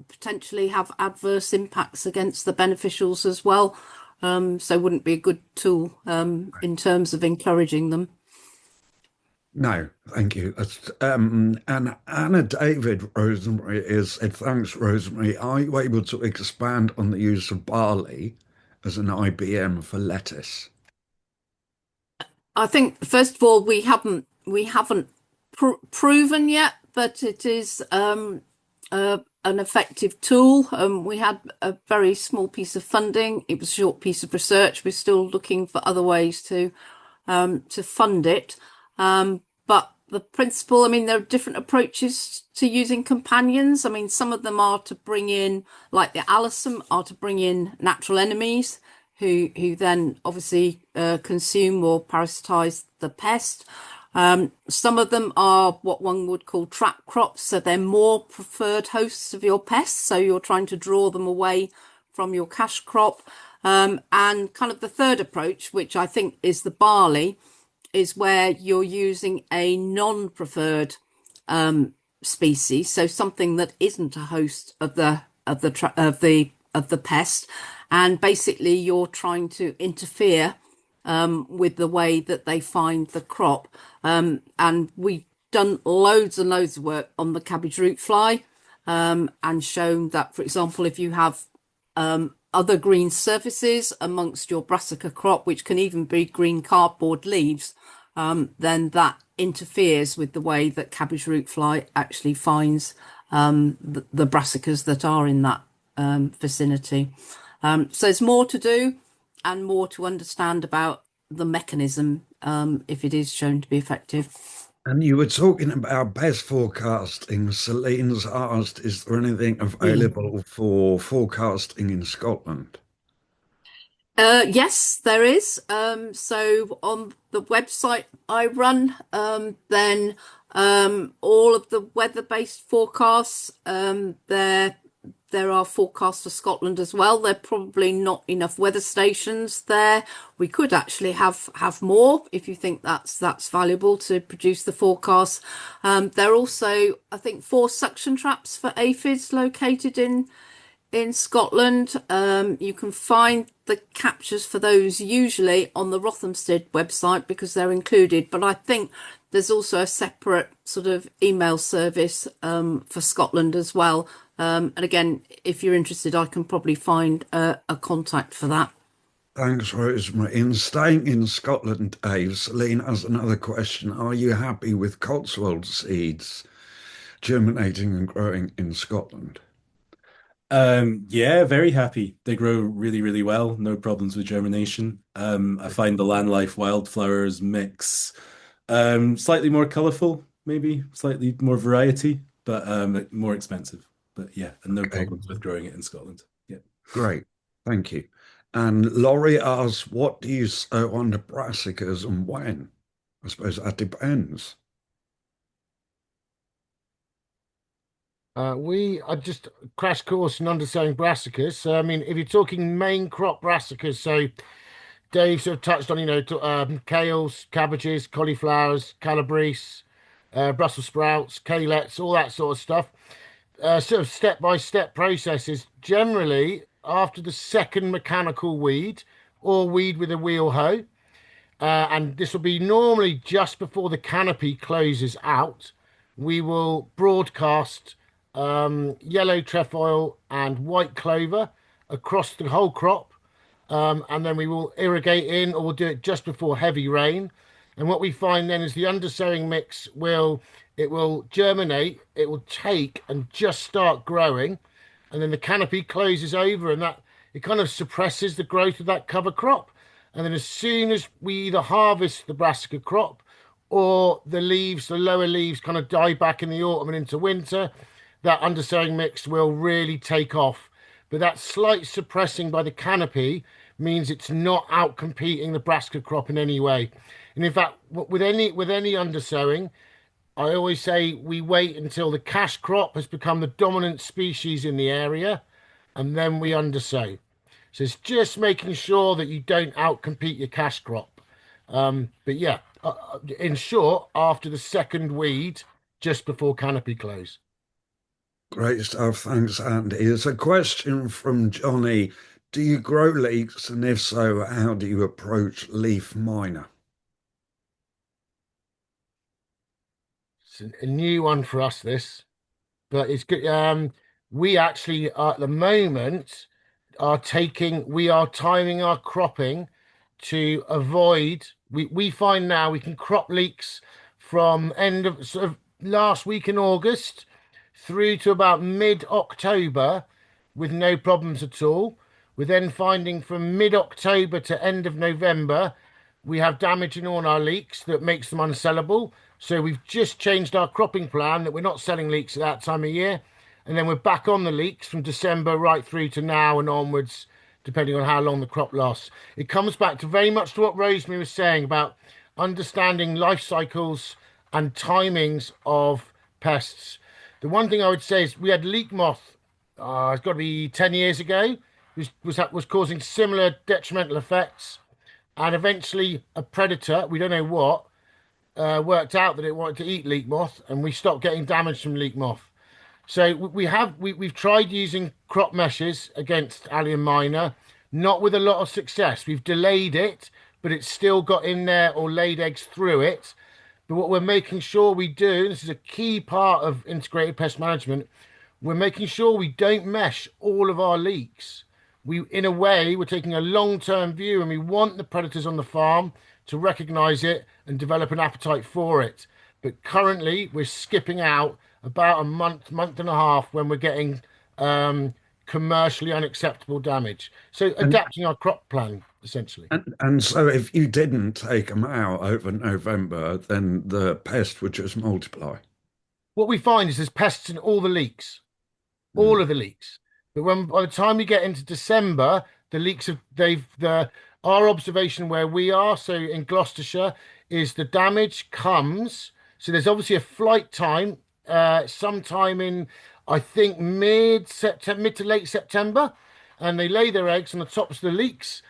potentially have adverse impacts against the beneficials as well. So wouldn't be a good tool in terms of encouraging them. No, thank you. And Anna David Rosemary is said, thanks, Rosemary. Are you able to expand on the use of barley as an IPM for lettuce? I think first of all we haven't proven yet that it is an effective tool. We had a very small piece of funding. It was a short piece of research. We're still looking for other ways to fund it. But the principle. I mean, there are different approaches to using companions. I mean, some of them are to bring in, like the Allisum, are to bring in natural enemies who then obviously consume or parasitize the pest. Some of them are what one would call trap crops, so they're more preferred hosts of your pests. So you're trying to draw them away from your cash crop. And kind of the third approach, which I think is the barley, is where you're using a non-preferred species, so something that isn't a host of the pest, and basically you're trying to interfere with the way that they find the crop. And we've done loads and loads of work on the cabbage root fly, and shown that, for example, if you have other green surfaces amongst your brassica crop, which can even be green cardboard leaves, then that interferes with the way that cabbage root fly actually finds the brassicas that are in that vicinity. So there's more to do and more to understand about the mechanism if it is shown to be effective. And you were talking about pest forecasting. Celine's asked, is there anything available for forecasting in Scotland? Yes, there is. So on the website I run, then all of the weather-based forecasts, there are forecasts for Scotland as well. There are probably not enough weather stations there. We could actually have more if you think that's valuable to produce the forecasts. There are also, I think, 4 suction traps for aphids located in Scotland. You can find the captures for those usually on the Rothamsted website because they're included, but I think there's also a separate sort of email service for Scotland as well. And again, if you're interested, I can probably find a contact for that. Thanks, Rosemary. In staying in Scotland, Dave, Celine has another question. Are you happy with Cotswold seeds germinating and growing in Scotland? Yeah, very happy. They grow really, really well. No problems with germination. I find the land life wildflowers mix slightly more colorful, maybe slightly more variety, but more expensive. But yeah, and no Okay, problems with growing it in Scotland. Yeah. great. Thank you. And Laurie asks, what do you sow on the brassicas and when? I suppose that depends. We are just crash course in undersowing brassicas. So, I mean, if you're talking main crop brassicas, so Dave sort of touched on, kales, cabbages, cauliflowers, calabrese, Brussels sprouts, kaleets, all that sort of stuff. Sort of step-by-step processes. Generally, after the second mechanical weed or weed with a wheel hoe, and this will be normally just before the canopy closes out, we will broadcast yellow trefoil and white clover across the whole crop. And then we will irrigate in, or we'll do it just before heavy rain. And what we find then is the undersowing mix will germinate, it will take and just start growing, and then the canopy closes over, and that it kind of suppresses the growth of that cover crop. And then as soon as we either harvest the brassica crop or the leaves, the lower leaves kind of die back in the autumn and into winter, that undersowing mix will really take off. But that slight suppressing by the canopy means it's not out competing the brassica crop in any way. And in fact, with any undersowing, I always say we wait until the cash crop has become the dominant species in the area, and then we undersow. So it's just making sure that you don't outcompete your cash crop. But yeah, in short, after the second weed, just before canopy close. Great stuff. Thanks, Andy. There's a question from Johnny. Do you grow leeks? And if so, how do you approach leaf miner? It's a new one for us, this, but it's good. We actually at the moment we are timing our cropping to avoid. We find now we can crop leeks from end of sort of last week in August through to about mid-October with no problems at all. We're then finding from mid-October to end of November, we have damage in all our leeks that makes them unsellable. So we've just changed our cropping plan that we're not selling leeks at that time of year. And then we're back on the leeks from December right through to now and onwards, depending on how long the crop lasts. It comes back to very much to what Rosemary was saying about understanding life cycles and timings of pests. The one thing I would say is we had leek moth, it's got to be 10 years ago, was causing similar detrimental effects. And eventually a predator, we don't know what, worked out that it wanted to eat leek moth, and we stopped getting damage from leek moth. So we've tried using crop meshes against allium minor, not with a lot of success. We've delayed it, but it's still got in there or laid eggs through it. But what we're making sure we do, and this is a key part of integrated pest management, we're making sure we don't mesh all of our leeks. In a way, we're taking a long-term view, and we want the predators on the farm to recognize it and develop an appetite for it. But currently, we're skipping out about a month and a half when we're getting commercially unacceptable damage. So And adapting our crop plan, essentially. and so if you didn't take them out over November, then the pest would just multiply. What we find is there's pests in all the leeks, all Mm. of the leeks. But when by the time we get into December, the leeks have they've the our observation where we are, so in Gloucestershire, is the damage comes. So there's obviously a flight time, sometime in I think mid to late September, and they lay their eggs on the tops of the leeks.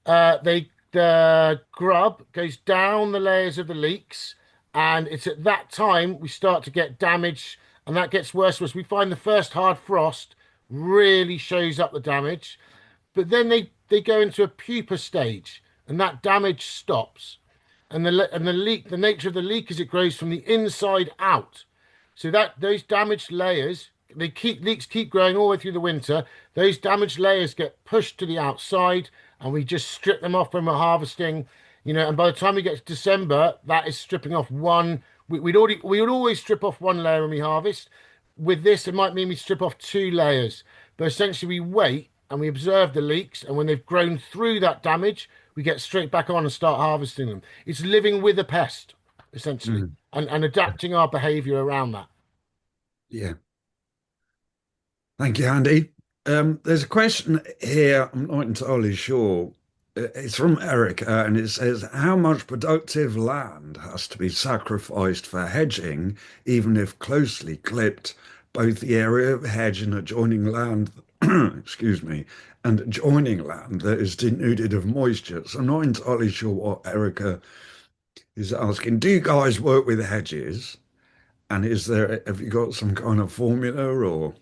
The grub goes down the layers of the leeks, and it's at that time we start to get damage, and that gets worse as we find the first hard frost really shows up the damage. But then they go into a pupa stage, and that damage stops. And the nature of the leek is it grows from the inside out. So that those damaged layers, leeks keep growing all the way through the winter. Those damaged layers get pushed to the outside, and we just strip them off when we're harvesting. And by the time we get to December, that is stripping off one. We would always strip off one layer when we harvest. With this, it might mean we strip off two layers, but essentially we wait and we observe the leeks, and when they've grown through that damage, we get straight back on and start harvesting them. It's living with a pest, essentially, Mm. and adapting our behaviour around that. Yeah. Thank you, Andy. There's a question here. I'm not entirely sure. It's from Erica, and it says, how much productive land has to be sacrificed for hedging, even if closely clipped, both the area of hedge and adjoining land, excuse me, and adjoining land that is denuded of moisture? So I'm not entirely sure what Erica is asking. Do you guys work with hedges? And have you got some kind of formula or?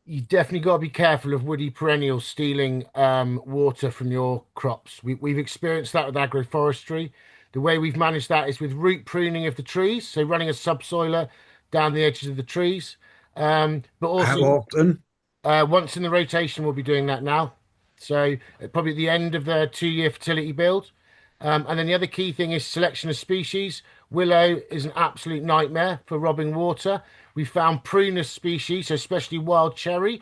You definitely got to be careful of woody perennials stealing water from your crops. We've experienced that with agroforestry. The way we've managed that is with root pruning of the trees, so running a subsoiler down the edges of the trees. But How also often? once in the rotation, we'll be doing that now. So probably at the end of the 2 year fertility build. And then the other key thing is selection of species. Willow is an absolute nightmare for robbing water. We found prunus species, so especially wild cherry.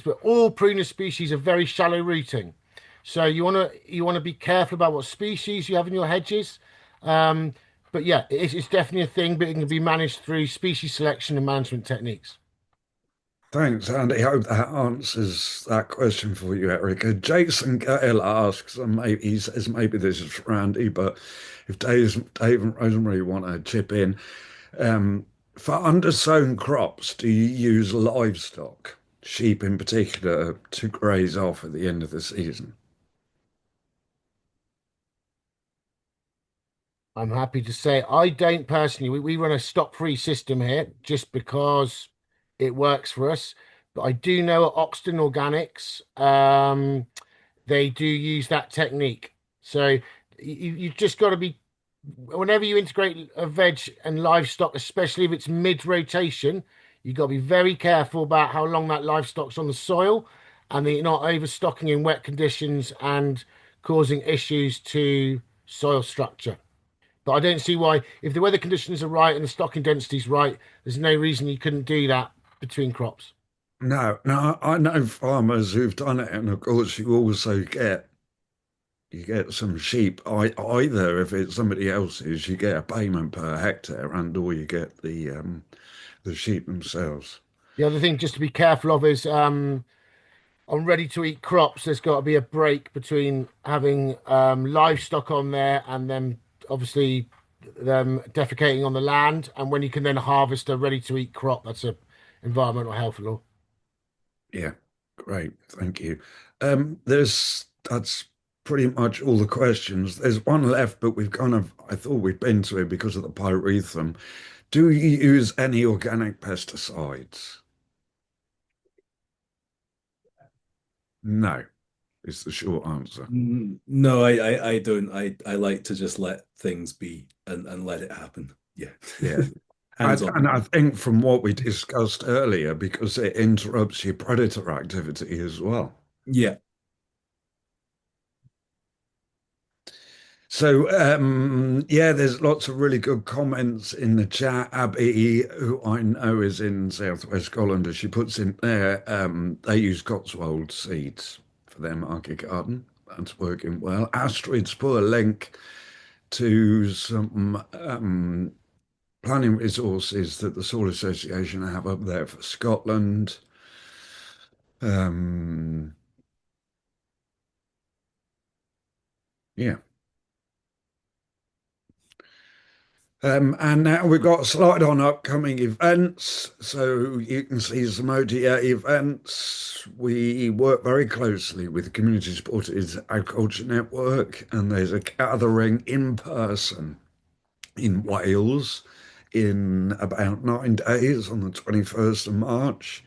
But all prunus species are very shallow rooting. So you want to be careful about what species you have in your hedges. But yeah, it's definitely a thing, but it can be managed through species selection and management techniques. Thanks, Andy. I hope that answers that question for you, Erica. Jason Gale asks, and maybe he says maybe this is for Andy, but if Dave and Rosemary want to chip in, for undersown crops, do you use livestock, sheep in particular, to graze off at the end of the season? I'm happy to say I don't personally. We run a stock-free system here just because it works for us. But I do know at Oxton Organics, they do use that technique. So you've just got to be, whenever you integrate a veg and livestock, especially if it's mid-rotation, you've got to be very careful about how long that livestock's on the soil and that you're not overstocking in wet conditions and causing issues to soil structure. But I don't see why, if the weather conditions are right and the stocking density is right, there's no reason you couldn't do that between crops. No, no, I know farmers who've done it, and of course you also get you get some sheep. Either if it's somebody else's, you get a payment per hectare, and or you get the sheep themselves. The other thing just to be careful of is on ready to eat crops, there's got to be a break between having livestock on there and then obviously them defecating on the land, and when you can then harvest a ready to eat crop, that's a environmental health law. Yeah, great, thank you. That's pretty much all the questions. There's one left, but I thought we'd been to it because of the pyrethrum. Do you use any organic pesticides? No, is the short answer. No, I don't. I like to just let things be and let it happen. Yeah. Yeah. Hands on. And I think from what we discussed earlier, because it interrupts your predator activity as well. Yeah. So, yeah, there's lots of really good comments in the chat. Abby, who I know is in Southwest Scotland, she puts in there, they use Cotswold seeds for their market garden. That's working well. Astrid's put a link to some planning resources that the Soil Association have up there for Scotland. Um, yeah. And now we've got a slide on upcoming events. So you can see some OTA events. We work very closely with the Community Supported Agriculture Network, and there's a gathering in person in Wales in about 9 days on the 21st of March.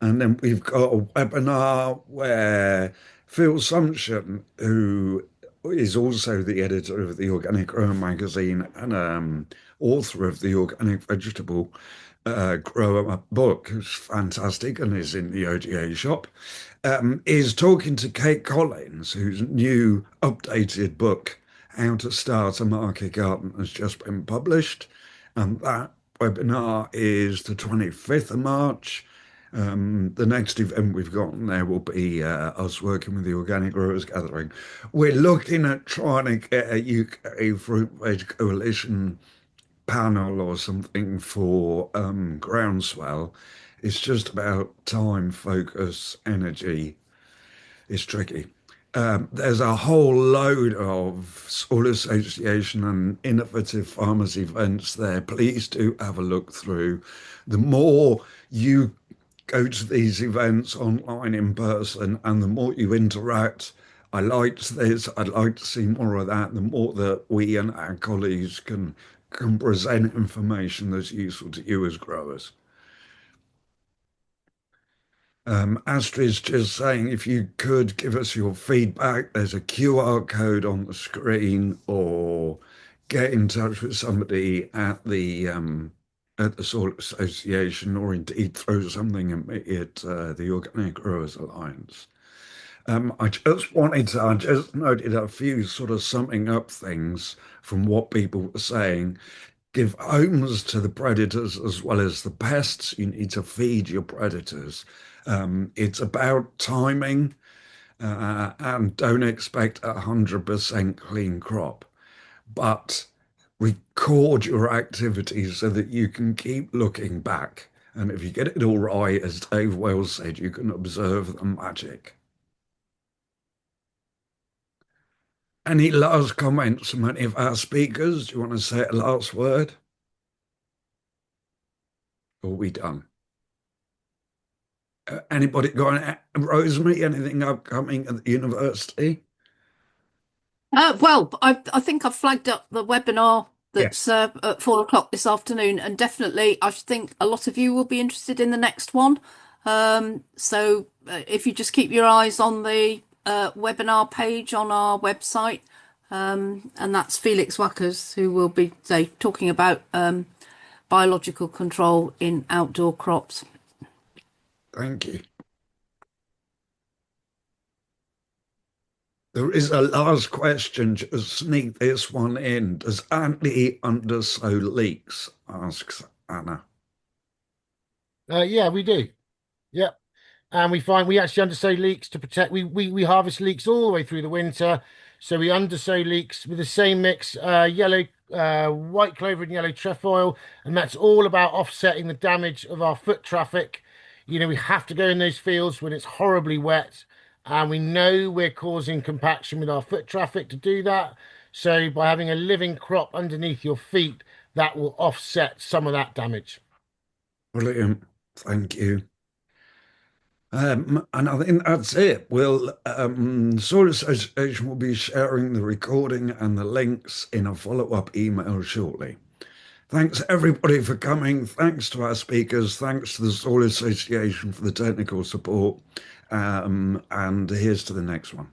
And then we've got a webinar where Phil Sumption, who is also the editor of the Organic Grower magazine and author of the Organic Vegetable Grower book, who's fantastic and is in the OGA shop, is talking to Kate Collins, whose new updated book, How to Start a Market Garden, has just been published. And that webinar is the 25th of March. The next event we've got on there will be us working with the Organic Growers Gathering. We're looking at trying to get a UK Fruit Veg Coalition panel or something for groundswell. It's just about time, focus, energy. It's tricky. There's a whole load of Soil Association and innovative farmers events there. Please do have a look through. The more you go to these events online in person and the more you interact, I liked this, I'd like to see more of that, the more that we and our colleagues can present information that's useful to you as growers. Astrid's just saying if you could give us your feedback, there's a QR code on the screen, or get in touch with somebody at the Soil Association, or indeed throw something at me at the Organic Growers Alliance. I just noted a few sort of summing up things from what people were saying. Give homes to the predators as well as the pests. You need to feed your predators. It's about timing, and don't expect 100% clean crop, but record your activities so that you can keep looking back. And if you get it all right, as Dave Wells said, you can observe the magic. Any last comments from any of our speakers? Do you want to say a last word? Or are we done? Anybody got Rosemary, anything upcoming at the university? Well, I think I've flagged up the webinar Yeah. that's at 4 o'clock this afternoon, and definitely I think a lot of you will be interested in the next one. So if you just keep your eyes on the webinar page on our website, and that's Felix Wackers, who will be talking about biological control in outdoor crops. Thank you. There is a last question. Just sneak this one in. Does anti-undersow leaks? Asks Anna. Yeah, we do. Yeah. and we actually undersow leeks to protect. We harvest leeks all the way through the winter, so we undersow leeks with the same mix, yellow, white clover and yellow trefoil, and that's all about offsetting the damage of our foot traffic. We have to go in those fields when it's horribly wet, and we know we're causing compaction with our foot traffic to do that. So by having a living crop underneath your feet, that will offset some of that damage. Brilliant. Thank you. And I think that's it. Soil Association will be sharing the recording and the links in a follow-up email shortly. Thanks everybody for coming. Thanks to our speakers. Thanks to the Soil Association for the technical support. And here's to the next one.